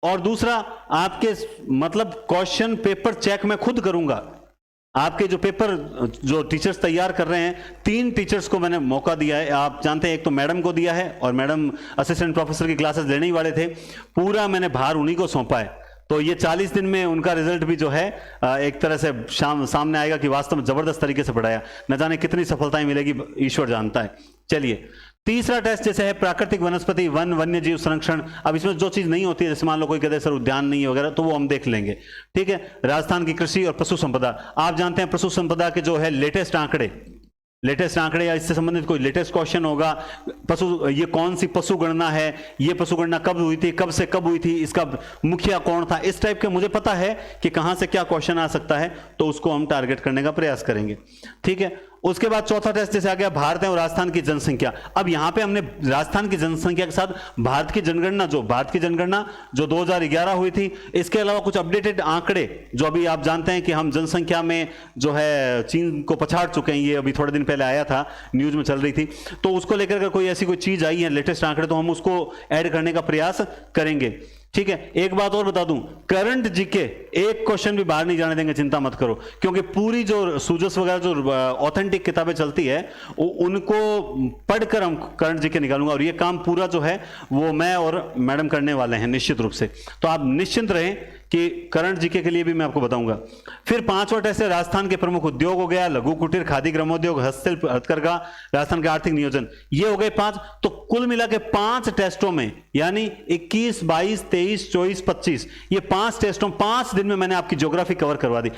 और दूसरा, आपके मतलब क्वेश्चन पेपर चेक मैं खुद करूंगा। आपके जो पेपर जो टीचर्स तैयार कर रहे हैं, 3 टीचर्स को मैंने मौका दिया है, आप जानते हैं, एक तो मैडम को दिया है, और मैडम असिस्टेंट प्रोफेसर की क्लासेस लेने ही वाले थे, पूरा मैंने भार उन्हीं को सौंपा है। तो ये 40 दिन में उनका रिजल्ट भी जो है एक तरह से सामने आएगा कि वास्तव में जबरदस्त तरीके से पढ़ाया, न जाने कितनी सफलताएं मिलेगी, ईश्वर जानता है। चलिए, तीसरा टेस्ट जैसे है प्राकृतिक वनस्पति, वन, वन्य जीव संरक्षण। अब इसमें जो चीज नहीं होती है, जैसे मान लो कोई कहते हैं सर उद्यान नहीं है वगैरह, तो वो हम देख लेंगे, ठीक है। राजस्थान की कृषि और पशु संपदा, आप जानते हैं पशु संपदा के जो है लेटेस्ट आंकड़े या इससे संबंधित कोई लेटेस्ट क्वेश्चन होगा, ये कौन सी पशु गणना है, ये पशु गणना कब हुई थी, कब से कब हुई थी, इसका मुखिया कौन था, इस टाइप के मुझे पता है कि कहां से क्या क्वेश्चन आ सकता है, तो उसको हम टारगेट करने का प्रयास करेंगे, ठीक है। उसके बाद चौथा टेस्ट जैसे आ गया भारत और राजस्थान की जनसंख्या। अब यहां पे हमने राजस्थान की जनसंख्या के साथ भारत की जनगणना जो 2011 हुई थी, इसके अलावा कुछ अपडेटेड आंकड़े जो अभी आप जानते हैं कि हम जनसंख्या में जो है चीन को पछाड़ चुके हैं, ये अभी थोड़े दिन पहले आया था, न्यूज में चल रही थी, तो उसको लेकर के कोई ऐसी कोई चीज आई है लेटेस्ट आंकड़े, तो हम उसको ऐड करने का प्रयास करेंगे, ठीक है। एक बात और बता दूं, करंट जीके एक क्वेश्चन भी बाहर नहीं जाने देंगे, चिंता मत करो, क्योंकि पूरी जो सूजस वगैरह जो ऑथेंटिक किताबें चलती है उनको पढ़कर हम करंट जीके निकालूंगा, और ये काम पूरा जो है वो मैं और मैडम करने वाले हैं निश्चित रूप से। तो आप निश्चिंत रहें कि करंट जीके के लिए भी मैं आपको बताऊंगा। फिर 5वां टेस्ट है राजस्थान के प्रमुख उद्योग हो गया, लघु कुटीर, खादी ग्रामोद्योग, हस्तशिल्प, हथकरघा, राजस्थान के आर्थिक नियोजन, ये हो गए 5। तो कुल मिला के 5 टेस्टों में, यानी 21, 22, 23, 24, 25, ये 5 टेस्टों 5 दिन में मैंने आपकी ज्योग्राफी कवर करवा दी।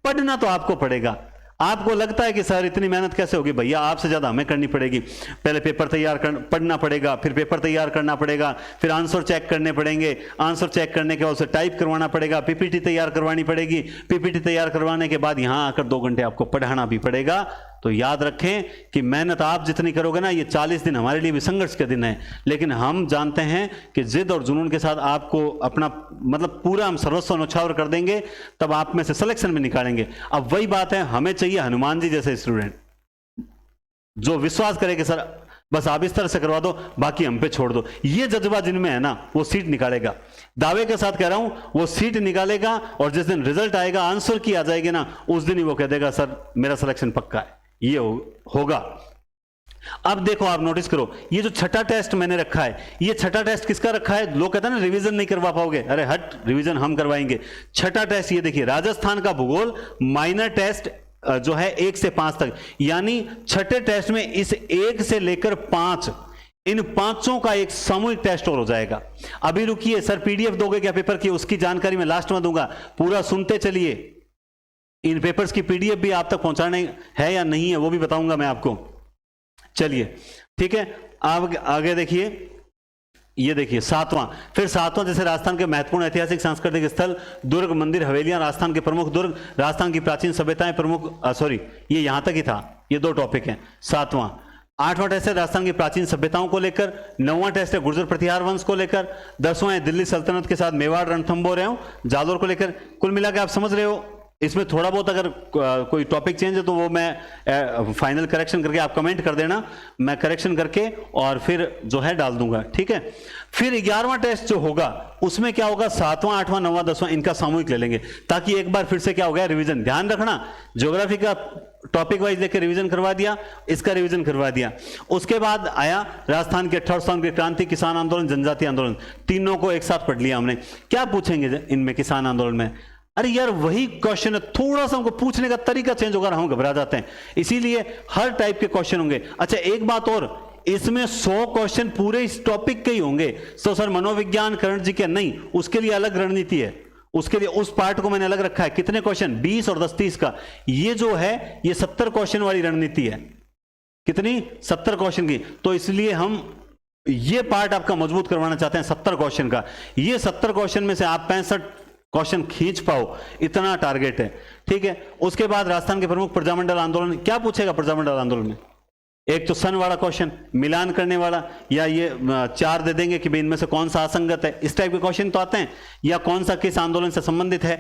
पढ़ना तो आपको पड़ेगा। आपको लगता है कि सर इतनी मेहनत कैसे होगी? भैया आपसे ज्यादा हमें करनी पड़ेगी। पहले पेपर पढ़ना पड़ेगा, फिर पेपर तैयार करना पड़ेगा, फिर आंसर चेक करने पड़ेंगे, आंसर चेक करने के बाद उसे टाइप करवाना पड़ेगा, पीपीटी तैयार करवानी पड़ेगी, पीपीटी तैयार करवाने के बाद यहां आकर 2 घंटे आपको पढ़ाना भी पड़ेगा। तो याद रखें कि मेहनत आप जितनी करोगे ना, ये 40 दिन हमारे लिए भी संघर्ष के दिन है, लेकिन हम जानते हैं कि जिद और जुनून के साथ आपको अपना मतलब पूरा हम सर्वस्व न्यौछावर कर देंगे, तब आप में से सिलेक्शन में निकालेंगे। अब वही बात है, हमें चाहिए हनुमान जी जैसे स्टूडेंट जो विश्वास करे कि सर बस आप इस तरह से करवा दो, बाकी हम पे छोड़ दो। ये जज्बा जिनमें है ना, वो सीट निकालेगा। दावे के साथ कह रहा हूं, वो सीट निकालेगा, और जिस दिन रिजल्ट आएगा, आंसर की आ जाएगी ना, उस दिन ही वो कह देगा सर मेरा सिलेक्शन पक्का है। ये होगा। अब देखो, आप नोटिस करो, ये जो छठा टेस्ट मैंने रखा है, ये छठा टेस्ट किसका रखा है? लोग कहते हैं ना रिवीजन नहीं करवा पाओगे, अरे हट, रिवीजन हम करवाएंगे। छठा टेस्ट ये देखिए, राजस्थान का भूगोल माइनर टेस्ट जो है 1 से 5 तक, यानी छठे टेस्ट में इस 1 से लेकर 5, इन 5 का एक सामूहिक टेस्ट और हो जाएगा। अभी रुकिए, सर पीडीएफ दोगे क्या पेपर की? उसकी जानकारी मैं लास्ट में दूंगा, पूरा सुनते चलिए। इन पेपर्स की पीडीएफ भी आप तक पहुंचाने है या नहीं है वो भी बताऊंगा मैं आपको। चलिए ठीक है, आगे देखिए, ये देखिए 7वां, फिर 7वां जैसे राजस्थान के महत्वपूर्ण ऐतिहासिक सांस्कृतिक स्थल, दुर्ग, मंदिर, हवेलियां, राजस्थान के प्रमुख दुर्ग, राजस्थान की प्राचीन सभ्यताएं, प्रमुख सॉरी ये यहां तक ही था, ये 2 टॉपिक हैं। 7वां 8वां टेस्ट है राजस्थान की प्राचीन सभ्यताओं को लेकर, 9वां टेस्ट है गुर्जर प्रतिहार वंश को लेकर, 10वां है दिल्ली सल्तनत के साथ मेवाड़, रणथंभौर एवं जालोर को लेकर। कुल मिला के आप समझ रहे हो, इसमें थोड़ा बहुत अगर कोई टॉपिक चेंज है तो वो मैं फाइनल करेक्शन करके, आप कमेंट कर देना, मैं करेक्शन करके और फिर जो है डाल दूंगा, ठीक है। फिर 11वां टेस्ट जो होगा उसमें क्या होगा, 7वां, 8वां, 9वां, 10वां इनका सामूहिक ले लेंगे, ताकि एक बार फिर से क्या हो गया, रिवीजन। ध्यान रखना, ज्योग्राफी का टॉपिक वाइज लेकर रिवीजन करवा दिया, इसका रिवीजन करवा दिया। उसके बाद आया राजस्थान के 68 की क्रांति, किसान आंदोलन, जनजातीय आंदोलन, तीनों को एक साथ पढ़ लिया हमने। क्या पूछेंगे इनमें किसान आंदोलन में? अरे यार वही क्वेश्चन है, थोड़ा सा हमको पूछने का तरीका चेंज होगा, हम घबरा जाते हैं, इसीलिए हर टाइप के क्वेश्चन होंगे। अच्छा एक बात और, इसमें 100 क्वेश्चन पूरे इस टॉपिक के ही होंगे। तो सर मनोविज्ञान, करंट जी के नहीं, उसके लिए अलग रणनीति है, उसके लिए उस पार्ट को मैंने अलग रखा है। कितने क्वेश्चन? 20 और 10 30 का। ये जो है ये 70 क्वेश्चन वाली रणनीति है। कितनी? 70 क्वेश्चन की। तो इसलिए हम ये पार्ट आपका मजबूत करवाना चाहते हैं 70 क्वेश्चन का। ये 70 क्वेश्चन में से आप 65 क्वेश्चन खींच पाओ, इतना टारगेट है, ठीक है। उसके बाद राजस्थान के प्रमुख प्रजामंडल आंदोलन, क्या पूछेगा प्रजामंडल आंदोलन में? एक तो सन वाला क्वेश्चन, मिलान करने वाला, या ये 4 दे देंगे कि भाई इनमें से कौन सा असंगत है, इस टाइप के क्वेश्चन तो आते हैं, या कौन सा किस आंदोलन से संबंधित है,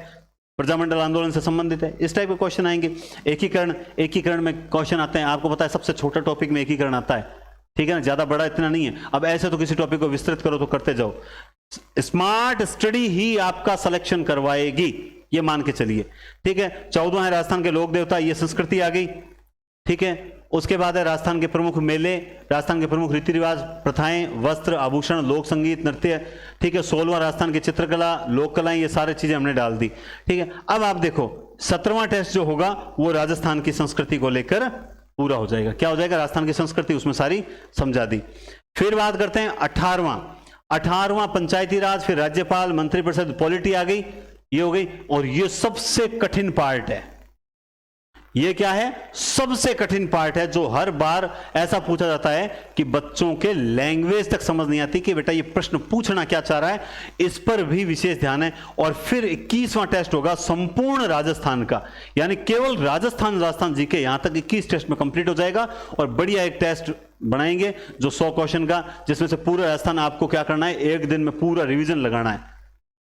प्रजामंडल आंदोलन से संबंधित है, इस टाइप के क्वेश्चन आएंगे। एकीकरण में क्वेश्चन आते हैं, आपको पता है सबसे छोटा टॉपिक में एकीकरण आता है, ठीक है ना, ज्यादा बड़ा इतना नहीं है। अब ऐसे तो किसी टॉपिक को विस्तृत करो तो करते जाओ, स्मार्ट स्टडी ही आपका सिलेक्शन करवाएगी, ये मान के चलिए, ठीक है। 14वां है राजस्थान के लोक देवता, ये संस्कृति आ गई, ठीक है। उसके बाद है राजस्थान के प्रमुख मेले, राजस्थान के प्रमुख रीति रिवाज, प्रथाएं, वस्त्र, आभूषण, लोक संगीत, नृत्य, ठीक है। 16वां राजस्थान की चित्रकला, लोक कलाएं, ये सारी चीजें हमने डाल दी, ठीक है। अब आप देखो 17वां टेस्ट जो होगा वो राजस्थान की संस्कृति को लेकर पूरा हो जाएगा। क्या हो जाएगा? राजस्थान की संस्कृति, उसमें सारी समझा दी। फिर बात करते हैं 18वां पंचायती राज, फिर राज्यपाल, मंत्रिपरिषद, पॉलिटी आ गई, ये हो गई। और ये सबसे कठिन पार्ट है, ये क्या है? सबसे कठिन पार्ट है, जो हर बार ऐसा पूछा जाता है कि बच्चों के लैंग्वेज तक समझ नहीं आती कि बेटा ये प्रश्न पूछना क्या चाह रहा है, इस पर भी विशेष ध्यान है। और फिर 21वां टेस्ट होगा संपूर्ण राजस्थान का, यानी केवल राजस्थान जी के, यहां तक 21 टेस्ट में कंप्लीट हो जाएगा। और बढ़िया एक टेस्ट बनाएंगे जो 100 क्वेश्चन का, जिसमें से पूरा राजस्थान आपको क्या करना है, एक दिन में पूरा रिवीजन लगाना है।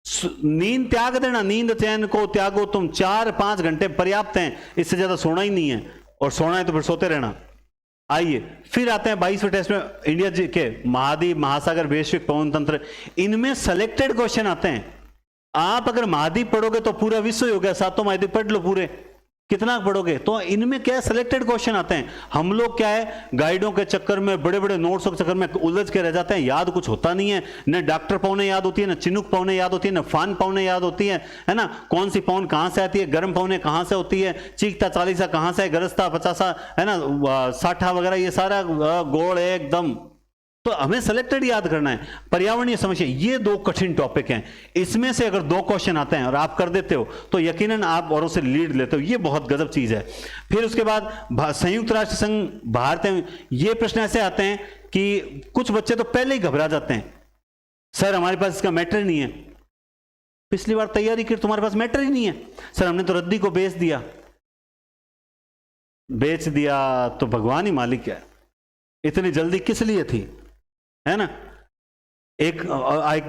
नींद त्याग देना, नींद चैन को त्यागो तुम, 4-5 घंटे पर्याप्त हैं, इससे ज्यादा सोना ही नहीं है, और सोना है तो फिर सोते रहना। आइए फिर आते हैं 22वें टेस्ट में, इंडिया जी के महाद्वीप, महासागर, वैश्विक पवन तंत्र, इनमें सेलेक्टेड क्वेश्चन आते हैं। आप अगर महाद्वीप पढ़ोगे तो पूरा विश्व ही हो गया, 7 महाद्वीप पढ़ लो पूरे, कितना पढ़ोगे? तो इनमें क्या है, सिलेक्टेड क्वेश्चन आते हैं। हम लोग क्या है, गाइडों के चक्कर में, बड़े बड़े नोट्स के चक्कर में उलझ के रह जाते हैं, याद कुछ होता नहीं है। न डॉक्टर पौने याद होती है, न चिनुक पौने याद होती है, न फान पौने याद होती है ना। कौन सी पौन कहां से आती है, गर्म पौने कहां से होती है, चीखता चालीसा कहां से है, गरजता पचासा, है ना, साठा वगैरह, ये सारा गोल है एकदम। तो हमें सिलेक्टेड याद करना है। पर्यावरणीय समस्या, ये दो कठिन टॉपिक हैं। इसमें से अगर 2 क्वेश्चन आते हैं और आप कर देते हो तो यकीनन आप औरों से लीड लेते हो। ये बहुत गजब चीज है। फिर उसके बाद संयुक्त राष्ट्र संघ भारत में ये प्रश्न ऐसे आते हैं कि कुछ बच्चे तो पहले ही घबरा जाते हैं, सर हमारे पास इसका मैटर नहीं है, पिछली बार तैयारी की तुम्हारे पास मैटर ही नहीं है, सर हमने तो रद्दी को बेच दिया तो भगवान ही मालिक है, इतनी जल्दी किस लिए थी, है ना। एक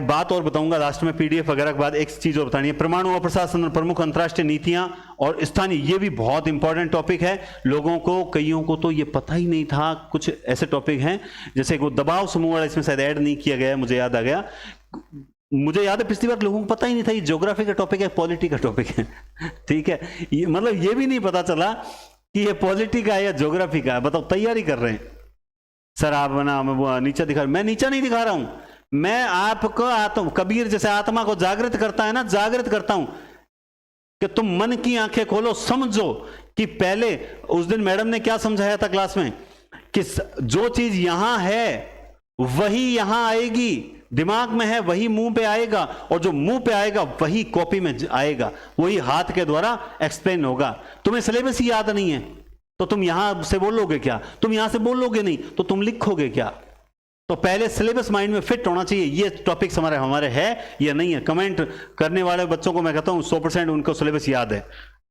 बात और बताऊंगा लास्ट में, पीडीएफ वगैरह के बाद एक चीज और बतानी है। परमाणु प्रशासन, प्रमुख अंतर्राष्ट्रीय नीतियां और स्थानीय, ये भी बहुत इंपॉर्टेंट टॉपिक है। लोगों को, कईयों को तो ये पता ही नहीं था। कुछ ऐसे टॉपिक हैं जैसे वो दबाव समूह वाला, इसमें शायद ऐड नहीं किया गया, मुझे याद आ गया। मुझे याद है पिछली बार लोगों को पता ही नहीं था ये ज्योग्राफी का टॉपिक है, पॉलिटी का टॉपिक है। ठीक है, मतलब ये भी नहीं पता चला कि ये पॉलिटी का है या ज्योग्राफी का है। बताओ, तैयारी कर रहे हैं सर आप ना, नीचा दिखा, मैं नीचा नहीं दिखा रहा हूं, मैं आपको कबीर जैसे आत्मा को जागृत करता है ना, जागृत करता हूं कि तुम मन की आंखें खोलो, समझो कि पहले उस दिन मैडम ने क्या समझाया था क्लास में कि जो चीज यहां है वही यहां आएगी, दिमाग में है वही मुंह पे आएगा, और जो मुंह पे आएगा वही कॉपी में आएगा, वही हाथ के द्वारा एक्सप्लेन होगा। तुम्हें सिलेबस ही याद नहीं है तो तुम यहां से बोलोगे क्या, तुम यहां से बोलोगे नहीं तो तुम लिखोगे क्या। तो पहले सिलेबस माइंड में फिट होना चाहिए। ये टॉपिक्स हमारे है या नहीं है। कमेंट करने वाले बच्चों को मैं कहता हूं 100% उनको सिलेबस याद है।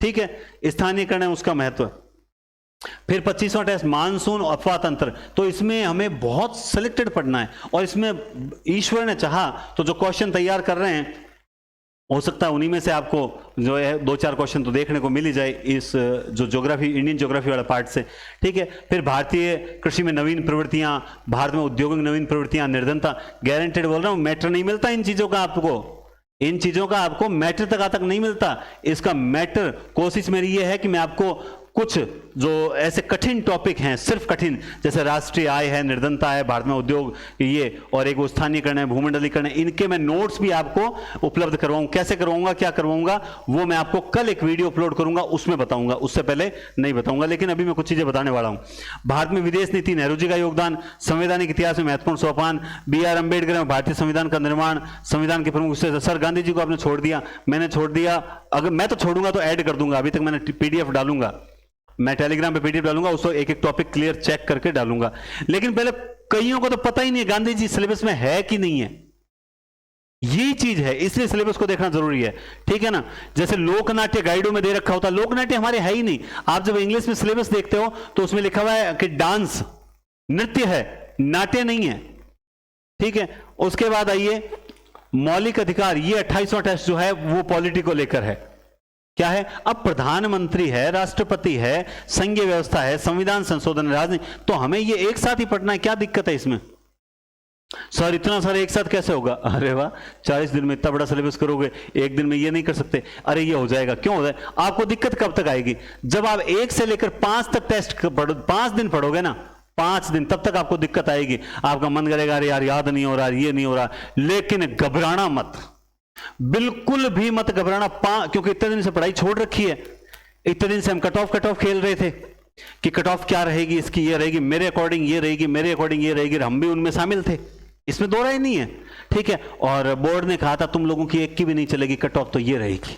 ठीक है, स्थानीयकरण है उसका महत्व। फिर 25वां टेस्ट मानसून अफवाह तंत्र, तो इसमें हमें बहुत सिलेक्टेड पढ़ना है, और इसमें ईश्वर ने चाहा तो जो क्वेश्चन तैयार कर रहे हैं हो सकता है उन्हीं में से आपको जो है 2-4 क्वेश्चन तो देखने को मिल ही जाए इस जो ज्योग्राफी, इंडियन ज्योग्राफी वाला पार्ट से। ठीक है, फिर भारतीय कृषि में नवीन प्रवृत्तियां, भारत में औद्योगिक नवीन प्रवृत्तियां, निर्धनता, गारंटेड बोल रहा हूं, मैटर नहीं मिलता इन चीजों का आपको, इन चीजों का आपको मैटर तक नहीं मिलता। इसका मैटर, कोशिश मेरी ये है कि मैं आपको कुछ जो ऐसे कठिन टॉपिक हैं, सिर्फ कठिन, जैसे राष्ट्रीय आय है, निर्धनता है, भारत में उद्योग ये, और एक वो स्थानीयकरण है, भूमंडलीकरण है, इनके मैं नोट्स भी आपको उपलब्ध करवाऊंगा। कैसे करवाऊंगा, क्या करवाऊंगा, वो मैं आपको कल एक वीडियो अपलोड करूंगा, उसमें बताऊंगा, उससे पहले नहीं बताऊंगा। लेकिन अभी मैं कुछ चीजें बताने वाला हूं। भारत में विदेश नीति, नेहरू जी का योगदान, संवैधानिक इतिहास में महत्वपूर्ण सोपान, BR अम्बेडकर में भारतीय संविधान का निर्माण, संविधान के प्रमुख से सर गांधी जी को आपने छोड़ दिया, मैंने छोड़ दिया, अगर मैं तो छोड़ूंगा तो ऐड कर दूंगा, अभी तक मैंने PDF डालूंगा, मैं टेलीग्राम पे PDF डालूंगा, उसको एक टॉपिक क्लियर चेक करके डालूंगा। लेकिन पहले कईयों को तो पता ही नहीं है गांधी जी सिलेबस में है कि नहीं है, ये चीज है, इसलिए सिलेबस को देखना जरूरी है। ठीक है ना, जैसे लोकनाट्य गाइडों में दे रखा होता है, लोकनाट्य हमारे है ही नहीं। आप जब इंग्लिश में सिलेबस देखते हो तो उसमें लिखा हुआ है कि डांस, नृत्य है, नाट्य नहीं है। ठीक है, उसके बाद आइए मौलिक अधिकार, ये 28वां टेस्ट जो है वो पॉलिटी को लेकर है। क्या है, अब प्रधानमंत्री है, राष्ट्रपति है, संघीय व्यवस्था है, संविधान संशोधन, राजनीति, तो हमें ये एक साथ ही पढ़ना है। क्या दिक्कत है इसमें, सर इतना सारा एक साथ कैसे होगा? अरे वाह, 40 दिन में इतना बड़ा सिलेबस करोगे, एक दिन में ये नहीं कर सकते। अरे ये हो जाएगा, क्यों हो जाए? आपको दिक्कत कब तक आएगी? जब आप 1 से लेकर 5 तक टेस्ट 5 दिन पढ़ोगे ना, 5 दिन, तब तक आपको दिक्कत आएगी। आपका मन करेगा अरे यार याद नहीं हो रहा, ये नहीं हो रहा। लेकिन घबराना मत, बिल्कुल भी मत घबराना, क्योंकि इतने दिन से पढ़ाई छोड़ रखी है। इतने दिन से हम कट ऑफ खेल रहे थे कि कट ऑफ क्या रहेगी, इसकी ये रहेगी, मेरे अकॉर्डिंग ये रहेगी, मेरे अकॉर्डिंग ये रहेगी, हम भी उनमें शामिल थे, इसमें दो राय नहीं है। ठीक है, और बोर्ड ने कहा था तुम लोगों की एक की भी नहीं चलेगी, कट ऑफ तो ये रहेगी।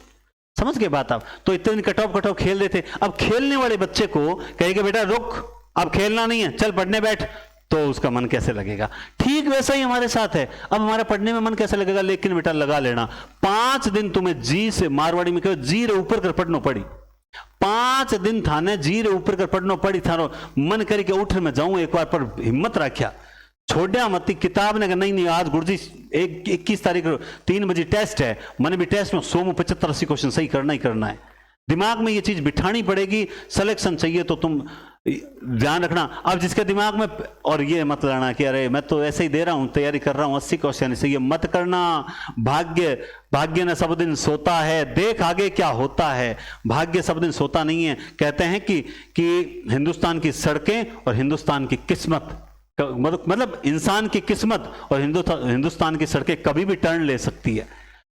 समझ गए बात आप? तो इतने दिन कट ऑफ खेल रहे थे। अब खेलने वाले बच्चे को कहेगा बेटा रुक, अब खेलना नहीं है, चल पढ़ने बैठ, तो उसका मन कैसे लगेगा? ठीक वैसा ही हमारे साथ है। अब हमारे पढ़ने में मन कैसे लगेगा? लेकिन बेटा लगा लेना, 5 दिन तुम्हें जी से, मारवाड़ी में कहो जी रे ऊपर कर पढ़ना पड़ी। 5 दिन थाने जी रे ऊपर कर पढ़ना पड़ी, थारो मन करके उठ मैं जाऊं एक बार, पर हिम्मत रखा, छोड़ा मत किताब ने। नहीं आज गुरुजी 21 तारीख 3 बजे टेस्ट है, मैंने भी टेस्ट में 100 में 75-80 क्वेश्चन सही करना ही करना है। दिमाग में ये चीज बिठानी पड़ेगी। सिलेक्शन चाहिए तो तुम ध्यान रखना। अब जिसके दिमाग में, और ये मत लाना कि अरे मैं तो ऐसे ही दे रहा हूं, तैयारी कर रहा हूं 80 क्वेश्चन, इसे ये मत करना। भाग्य न सब दिन सोता है, देख आगे क्या होता है। भाग्य सब दिन सोता नहीं है। कहते हैं कि हिंदुस्तान की सड़कें और हिंदुस्तान की किस्मत, मतलब इंसान की किस्मत और हिंदुस्तान की सड़कें कभी भी टर्न ले सकती है।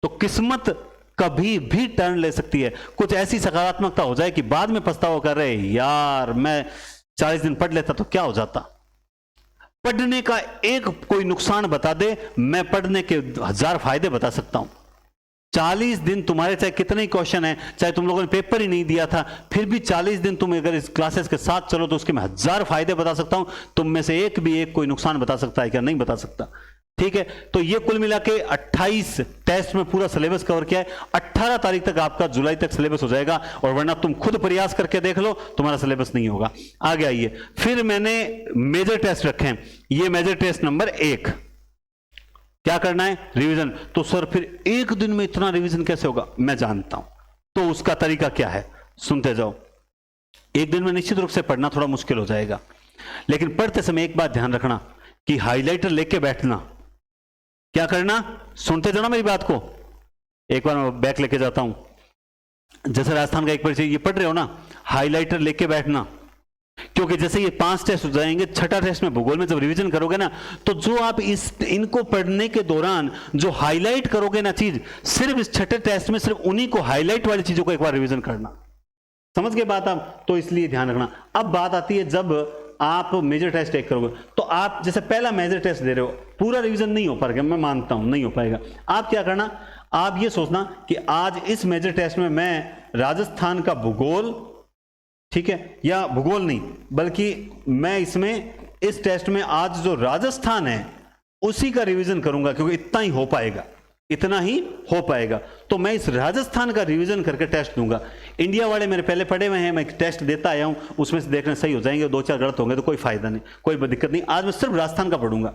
तो किस्मत कभी भी टर्न ले सकती है। कुछ ऐसी सकारात्मकता हो जाए कि बाद में पछतावा कर रहे, यार मैं 40 दिन पढ़ लेता तो क्या हो जाता। पढ़ने का एक कोई नुकसान बता दे, मैं पढ़ने के 1000 फायदे बता सकता हूं। 40 दिन तुम्हारे चाहे कितने ही क्वेश्चन है, चाहे तुम लोगों ने पेपर ही नहीं दिया था, फिर भी 40 दिन तुम अगर इस क्लासेस के साथ चलो तो उसके मैं 1000 फायदे बता सकता हूं। तुम में से एक भी एक कोई नुकसान बता सकता है क्या? नहीं बता सकता। ठीक है, तो ये कुल मिला के 28 टेस्ट में पूरा सिलेबस कवर किया है। 18 तारीख तक आपका, जुलाई तक सिलेबस हो जाएगा, और वरना तुम खुद प्रयास करके देख लो, तुम्हारा सिलेबस नहीं होगा। आगे आइए, फिर मैंने मेजर टेस्ट रखे हैं। ये मेजर टेस्ट नंबर 1, क्या करना है? रिवीजन। तो सर फिर एक दिन में इतना रिवीजन कैसे होगा? मैं जानता हूं, तो उसका तरीका क्या है, सुनते जाओ। एक दिन में निश्चित रूप से पढ़ना थोड़ा मुश्किल हो जाएगा, लेकिन पढ़ते समय एक बात ध्यान रखना कि हाइलाइटर लेके बैठना। क्या करना? सुनते जाना मेरी बात को। एक बार मैं बैक लेके जाता हूं। जैसे राजस्थान का एक परिचय ये पढ़ रहे हो ना, हाइलाइटर लेके बैठना, क्योंकि जैसे ये 5 टेस्ट हो जाएंगे, छठा टेस्ट में भूगोल में जब रिवीजन करोगे ना, तो जो आप इनको पढ़ने के दौरान जो हाईलाइट करोगे ना चीज, सिर्फ इस छठे टेस्ट में सिर्फ उन्हीं को, हाईलाइट वाली चीजों को एक बार रिवीजन करना। समझ गए बात आप? तो इसलिए ध्यान रखना। अब बात आती है जब आप मेजर टेस्ट एक करोगे, तो आप जैसे पहला मेजर टेस्ट दे रहे हो, पूरा रिवीजन नहीं हो पाएगा, मैं मानता हूं नहीं हो पाएगा। आप क्या करना, आप ये सोचना कि आज इस मेजर टेस्ट में मैं राजस्थान का भूगोल, ठीक है, या भूगोल नहीं बल्कि मैं इसमें इस टेस्ट में आज जो राजस्थान है उसी का रिवीजन करूंगा, क्योंकि इतना ही हो पाएगा, इतना ही हो पाएगा। तो मैं इस राजस्थान का रिवीजन करके टेस्ट दूंगा। इंडिया वाले मेरे पहले पढ़े हुए हैं, मैं टेस्ट देता आया हूं, उसमें से देखने सही हो जाएंगे, 2-4 गलत होंगे तो कोई फायदा नहीं, कोई दिक्कत नहीं। आज मैं सिर्फ राजस्थान का पढ़ूंगा।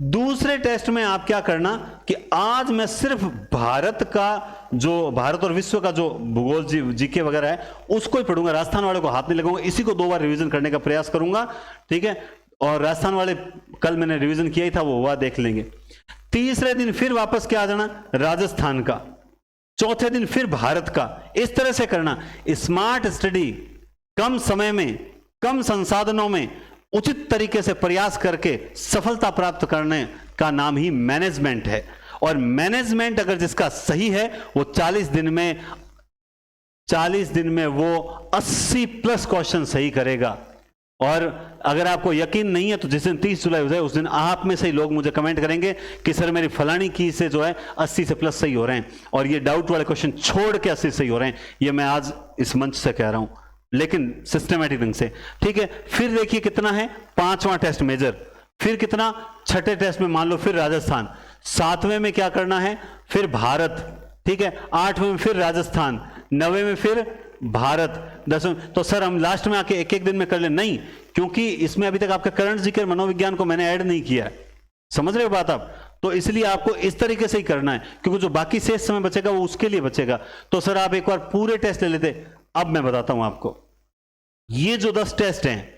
दूसरे टेस्ट में आप क्या करना कि आज मैं सिर्फ भारत का, जो भारत और विश्व का जो भूगोल जीके वगैरह है उसको ही पढ़ूंगा, राजस्थान वाले को हाथ नहीं लगाऊंगा, इसी को 2 बार रिवीजन करने का प्रयास करूंगा। ठीक है, और राजस्थान वाले कल मैंने रिवीजन किया ही था, वो हुआ देख लेंगे। तीसरे दिन फिर वापस क्या आ जाना, राजस्थान का। चौथे दिन फिर भारत का। इस तरह से करना। स्मार्ट स्टडी, कम समय में, कम संसाधनों में उचित तरीके से प्रयास करके सफलता प्राप्त करने का नाम ही मैनेजमेंट है। और मैनेजमेंट अगर जिसका सही है, वो 40 दिन में वो 80+ क्वेश्चन सही करेगा। और अगर आपको यकीन नहीं है तो जिस दिन 30 जुलाई हो जाए उस दिन आप में से ही लोग मुझे कमेंट करेंगे कि सर मेरी फलानी की से जो है 80 से प्लस सही हो रहे हैं, और ये डाउट वाले क्वेश्चन छोड़ के 80 सही हो रहे हैं। ये मैं आज इस मंच से कह रहा हूं, लेकिन सिस्टमैटिक ढंग से। ठीक है, फिर देखिए कितना है, 5वां टेस्ट मेजर, फिर कितना, छठे टेस्ट में मान लो फिर राजस्थान, 7वें में क्या करना है, फिर भारत। ठीक है, 8वें में फिर राजस्थान, 9वें में फिर भारत, 10वें। तो सर हम लास्ट में आके एक दिन में कर ले, नहीं, क्योंकि इसमें अभी तक आपका करंट जीके, मनोविज्ञान को मैंने ऐड नहीं किया है। समझ रहे हो बात आप? तो इसलिए आपको इस तरीके से ही करना है, क्योंकि जो बाकी शेष समय बचेगा वो उसके लिए बचेगा। तो सर आप एक बार पूरे टेस्ट ले लेते। अब मैं बताता हूं आपको, ये जो 10 टेस्ट हैं,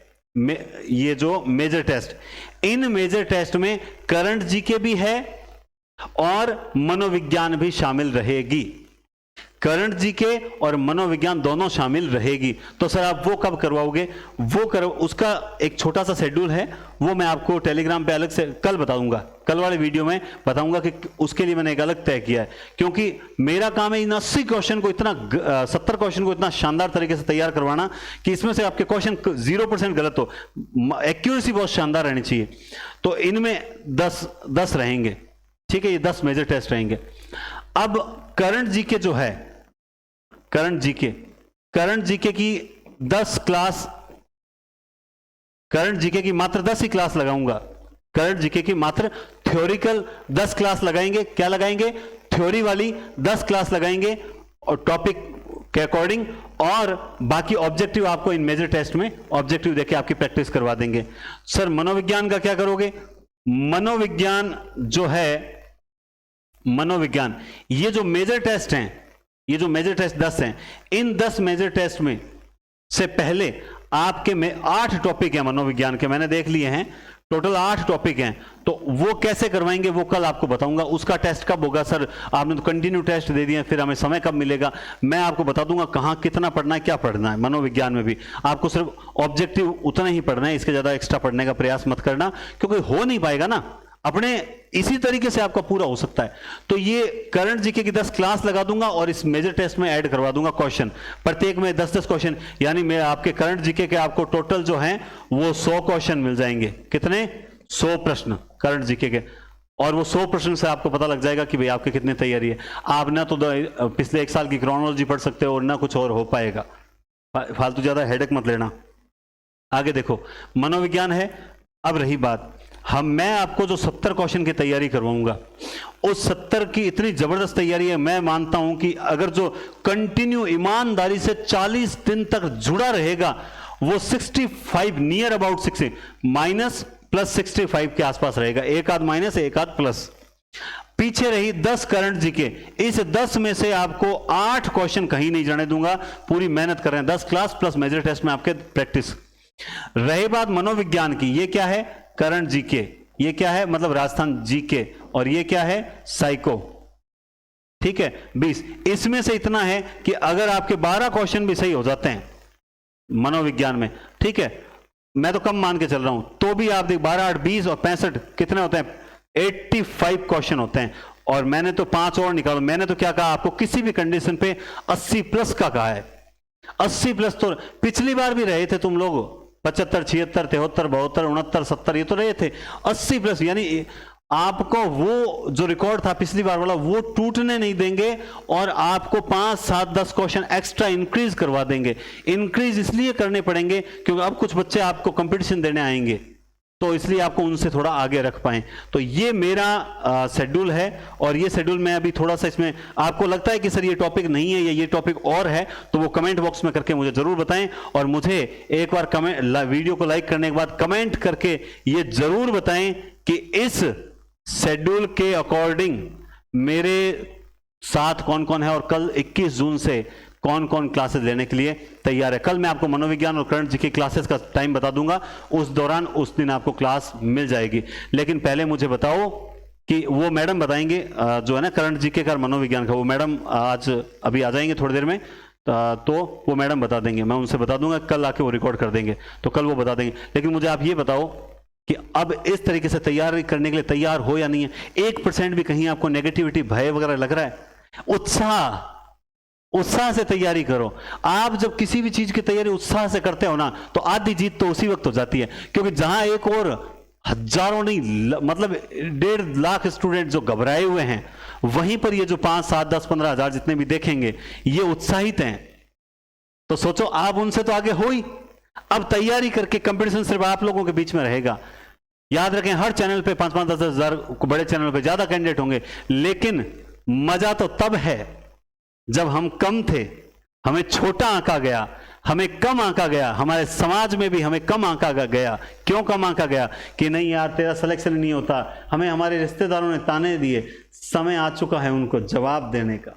ये जो मेजर टेस्ट, इन मेजर टेस्ट में करंट जीके भी है और मनोविज्ञान भी शामिल रहेगी। करंट जीके और मनोविज्ञान दोनों शामिल रहेगी। तो सर आप वो कब करवाओगे? वो करो, उसका एक छोटा सा शेड्यूल है, वो मैं आपको टेलीग्राम पे अलग से कल बताऊंगा, कल वाले वीडियो में बताऊंगा कि उसके लिए मैंने एक अलग तय किया है। क्योंकि मेरा काम है इन 80 क्वेश्चन को, इतना 70 क्वेश्चन को इतना शानदार तरीके से तैयार करवाना कि इसमें से आपके क्वेश्चन 0% गलत हो, एक्यूरेसी बहुत शानदार रहनी चाहिए। तो इनमें 10 रहेंगे। ठीक है, ये 10 मेजर टेस्ट रहेंगे। अब करंट जीके जो है, करंट जीके की 10 क्लास, करंट जीके की मात्र 10 ही क्लास लगाऊंगा। करंट जीके की मात्र थ्योरिकल 10 क्लास लगाएंगे। क्या लगाएंगे? थ्योरी वाली 10 क्लास लगाएंगे और टॉपिक के अकॉर्डिंग, और बाकी ऑब्जेक्टिव आपको इन मेजर टेस्ट में ऑब्जेक्टिव देके आपकी प्रैक्टिस करवा देंगे। सर मनोविज्ञान का क्या करोगे? मनोविज्ञान जो है, मनोविज्ञान, ये जो मेजर टेस्ट हैं, ये जो मेजर टेस्ट 10 हैं, इन 10 मेजर टेस्ट में से पहले आपके में 8 टॉपिक हैं मनोविज्ञान के, मैंने देख लिए हैं, टोटल 8 टॉपिक हैं। तो वो कैसे करवाएंगे वो कल आपको बताऊंगा। उसका टेस्ट कब होगा? सर आपने तो कंटिन्यू टेस्ट दे दिए, फिर हमें समय कब मिलेगा? मैं आपको बता दूंगा कहाँ कितना पढ़ना है, क्या पढ़ना है। मनोविज्ञान में भी आपको सिर्फ ऑब्जेक्टिव उतना ही पढ़ना है, इसके ज्यादा एक्स्ट्रा पढ़ने का प्रयास मत करना, क्योंकि हो नहीं पाएगा ना। अपने इसी तरीके से आपका पूरा हो सकता है। तो ये करंट जीके की 10 क्लास लगा दूंगा और इस मेजर टेस्ट में ऐड करवा दूंगा क्वेश्चन, प्रत्येक में 10-10 क्वेश्चन, यानी मैं आपके करंट जीके के आपको टोटल जो हैं वो 100 क्वेश्चन मिल जाएंगे। कितने? 100 प्रश्न करंट जीके के। और वो 100 प्रश्न से आपको पता लग जाएगा कि भाई आपकी कितनी तैयारी है। आप ना तो पिछले 1 साल की क्रोनोलॉजी पढ़ सकते हो और ना कुछ और हो पाएगा। फालतू ज्यादा हेडेक मत लेना। आगे देखो, मनोविज्ञान है। अब रही बात, मैं आपको जो 70 क्वेश्चन की तैयारी करवाऊंगा, उस 70 की इतनी जबरदस्त तैयारी है, मैं मानता हूं कि अगर जो कंटिन्यू ईमानदारी से 40 दिन तक जुड़ा रहेगा, वो 65 नियर अबाउट 60 माइनस प्लस 65 के आसपास रहेगा। एक आध माइनस, एक आध प्लस। पीछे रही 10 करंट जीके, इस 10 में से आपको 8 क्वेश्चन कहीं नहीं जाने दूंगा। पूरी मेहनत कर रहे हैं, 10 क्लास प्लस मेजर टेस्ट में आपके प्रैक्टिस। रही बात मनोविज्ञान की, ये क्या है? Current GK. ये क्या है? मतलब राजस्थान जीके। और ये क्या है? साइको। ठीक है, 20। इसमें से इतना है कि अगर आपके 12 क्वेश्चन भी सही हो जाते हैं मनोविज्ञान में, ठीक है, मैं तो कम मान के चल रहा हूं, तो भी आप देख 12 8 20 और 65 कितने होते हैं? 85 क्वेश्चन होते हैं। और मैंने तो 5 और निकालो। मैंने तो क्या कहा आपको? किसी भी कंडीशन पे 80 प्लस का कहा है। 80 प्लस तो पिछली बार भी रहे थे तुम लोग, 75 76 73 72 69 70, ये तो रहे थे। 80 प्लस, यानी आपको वो जो रिकॉर्ड था पिछली बार वाला वो टूटने नहीं देंगे और आपको 5 7 10 क्वेश्चन एक्स्ट्रा इंक्रीज करवा देंगे। इंक्रीज इसलिए करने पड़ेंगे क्योंकि अब कुछ बच्चे आपको कंपटीशन देने आएंगे, तो इसलिए आपको उनसे थोड़ा आगे रख पाएं। तो ये मेरा शेड्यूल है। और ये शेड्यूल मैं अभी थोड़ा सा, इसमें आपको लगता है कि सर ये टॉपिक नहीं है या ये टॉपिक और है, तो वो कमेंट बॉक्स में करके मुझे जरूर बताएं। और मुझे एक बार वीडियो को लाइक करने के बाद कमेंट करके ये जरूर बताएं कि इस शेड्यूल के अकॉर्डिंग मेरे साथ कौन कौन है और कल 21 जून से कौन कौन क्लासेस लेने के लिए तैयार है। कल मैं आपको मनोविज्ञान और करंट जीके क्लासेस का टाइम बता दूंगा, उस दौरान उस दिन आपको क्लास मिल जाएगी। लेकिन पहले मुझे बताओ कि वो मैडम बताएंगे जो है ना करंट जीके का मनोविज्ञान का, वो मैडम आज अभी आ जाएंगे थोड़ी देर में, तो वो मैडम बता देंगे, मैं उनसे बता दूंगा, कल आके वो रिकॉर्ड कर देंगे, तो कल वो बता देंगे। लेकिन मुझे आप ये बताओ कि अब इस तरीके से तैयारी करने के लिए तैयार हो या नहीं है? 1% भी कहीं आपको नेगेटिविटी, भय वगैरह लग रहा है? उत्साह से तैयारी करो। आप जब किसी भी चीज की तैयारी उत्साह से करते हो ना, तो आधी जीत तो उसी वक्त हो जाती है। क्योंकि जहां एक और हजारों नहीं, मतलब 1.5 लाख स्टूडेंट जो घबराए हुए हैं, वहीं पर ये जो 5 7 10 15 हजार जितने भी देखेंगे ये उत्साहित हैं। तो सोचो आप उनसे तो आगे हो ही। अब तैयारी करके कंपटीशन सिर्फ आप लोगों के बीच में रहेगा। याद रखें, हर चैनल पे 5-5 10 हजार, बड़े चैनल पे ज्यादा कैंडिडेट होंगे, लेकिन मजा तो तब है जब हम कम थे, हमें छोटा आंका गया, हमें कम आंका गया, हमारे समाज में भी हमें कम आंका गया। क्यों कम आंका गया? कि नहीं यार तेरा सिलेक्शन नहीं होता, हमें हमारे रिश्तेदारों ने ताने दिए। समय आ चुका है उनको जवाब देने का।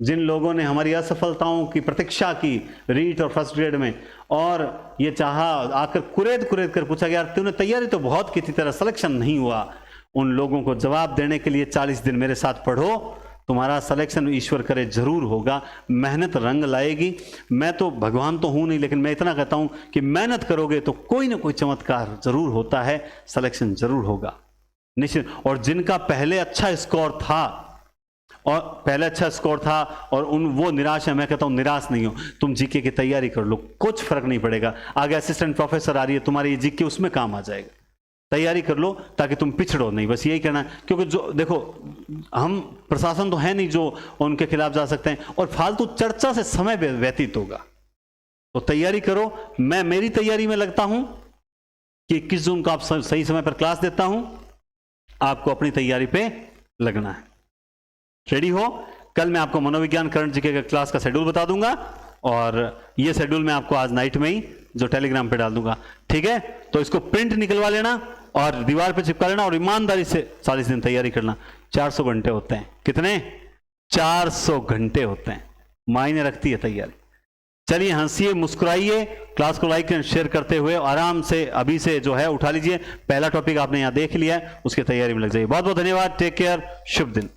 जिन लोगों ने हमारी असफलताओं की प्रतीक्षा की रीट और फर्स्ट ग्रेड में, और ये चाहा, आकर कुरेद कुरेद कर पूछा गया तूने तैयारी तो बहुत की थी, तेरा सिलेक्शन नहीं हुआ, उन लोगों को जवाब देने के लिए 40 दिन मेरे साथ पढ़ो, तुम्हारा सिलेक्शन ईश्वर करे जरूर होगा। मेहनत रंग लाएगी। मैं तो भगवान तो हूं नहीं, लेकिन मैं इतना कहता हूं कि मेहनत करोगे तो कोई ना कोई चमत्कार जरूर होता है, सिलेक्शन जरूर होगा निश्चित। और जिनका पहले अच्छा स्कोर था और वो निराश है, मैं कहता हूं निराश नहीं हो, तुम जीके की तैयारी कर लो, कुछ फर्क नहीं पड़ेगा। आगे असिस्टेंट प्रोफेसर आ रही है, तुम्हारी जीके उसमें काम आ जाएगा। तैयारी कर लो ताकि तुम पिछड़ो नहीं, बस यही कहना है। क्योंकि जो देखो, हम प्रशासन तो है नहीं जो उनके खिलाफ जा सकते हैं, और फालतू चर्चा से समय व्यतीत होगा। तो तैयारी करो। मैं मेरी तैयारी में लगता हूं कि 21 जून को आप सही समय पर क्लास देता हूं, आपको अपनी तैयारी पे लगना है। रेडी हो? कल मैं आपको मनोविज्ञान करंट जीके का क्लास का शेड्यूल बता दूंगा, और ये शेड्यूल मैं आपको आज नाइट में ही जो टेलीग्राम पे डाल दूंगा, ठीक है? तो इसको प्रिंट निकलवा लेना और दीवार पे चिपका लेना, और ईमानदारी से 40 दिन तैयारी करना। 400 घंटे होते हैं। कितने? 400 घंटे होते हैं। मायने रखती है तैयारी। चलिए हंसिए, मुस्कुराइए, क्लास को लाइक एंड शेयर करते हुए आराम से अभी से जो है उठा लीजिए। पहला टॉपिक आपने यहाँ देख लिया है, उसकी तैयारी में लग जाइए। बहुत बहुत धन्यवाद, टेक केयर, शुभ दिन।